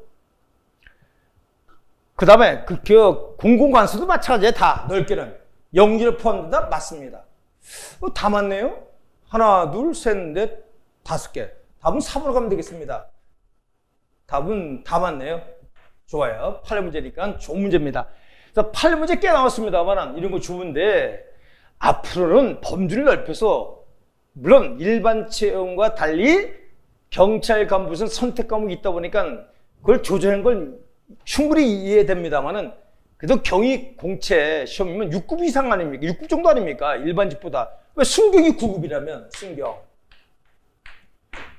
그 다음에 그 공공관수도 마찬가지예요. 다 넓게는 영지를 포함된다? 맞습니다. 다 맞네요. 하나, 둘, 셋, 넷, 5개. 답은 4번으로 가면 되겠습니다. 답은 다 맞네요. 좋아요. 판례 문제니까 좋은 문제입니다. 그래서 판례 문제 꽤 나왔습니다만 이런 거 좋은데 앞으로는 범주를 넓혀서 물론 일반 채용과 달리 경찰 간부는 선택 과목이 있다 보니까 그걸 조절하는 건 충분히 이해됩니다만은 그래도 경위 공채 시험이면 6급 이상 아닙니까? 6급 정도 아닙니까? 일반직보다. 왜 순경이 9급이라면 순경.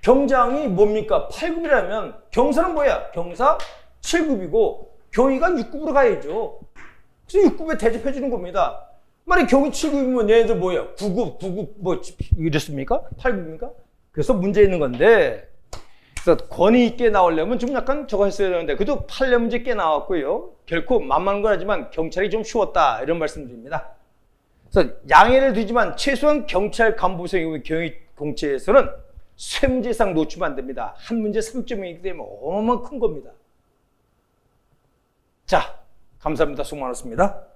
경장이 뭡니까? 8급이라면 경사는 뭐야? 경사 7급이고 경위가 6급으로 가야죠. 그래서 6급에 대접해 주는 겁니다. 만약 경위 7급이면 얘네들 뭐예요? 9급, 9급 뭐 이랬습니까? 8급입니까? 그래서 문제 있는 건데, 그래서 권위 있게 나오려면 좀 약간 저거 했어야 되는데, 그래도 판례 문제 꽤 나왔고요. 결코 만만한 건 하지만 경찰이 좀 쉬웠다, 이런 말씀드립니다. 그래서 양해를 두지만 최소한 경찰 간부생이고 경위공채에서는 쇠문제상 놓치면 안 됩니다. 한 문제 3점이기 때문에 어마어마한 큰 겁니다. 자, 감사합니다. 수고 많았습니다.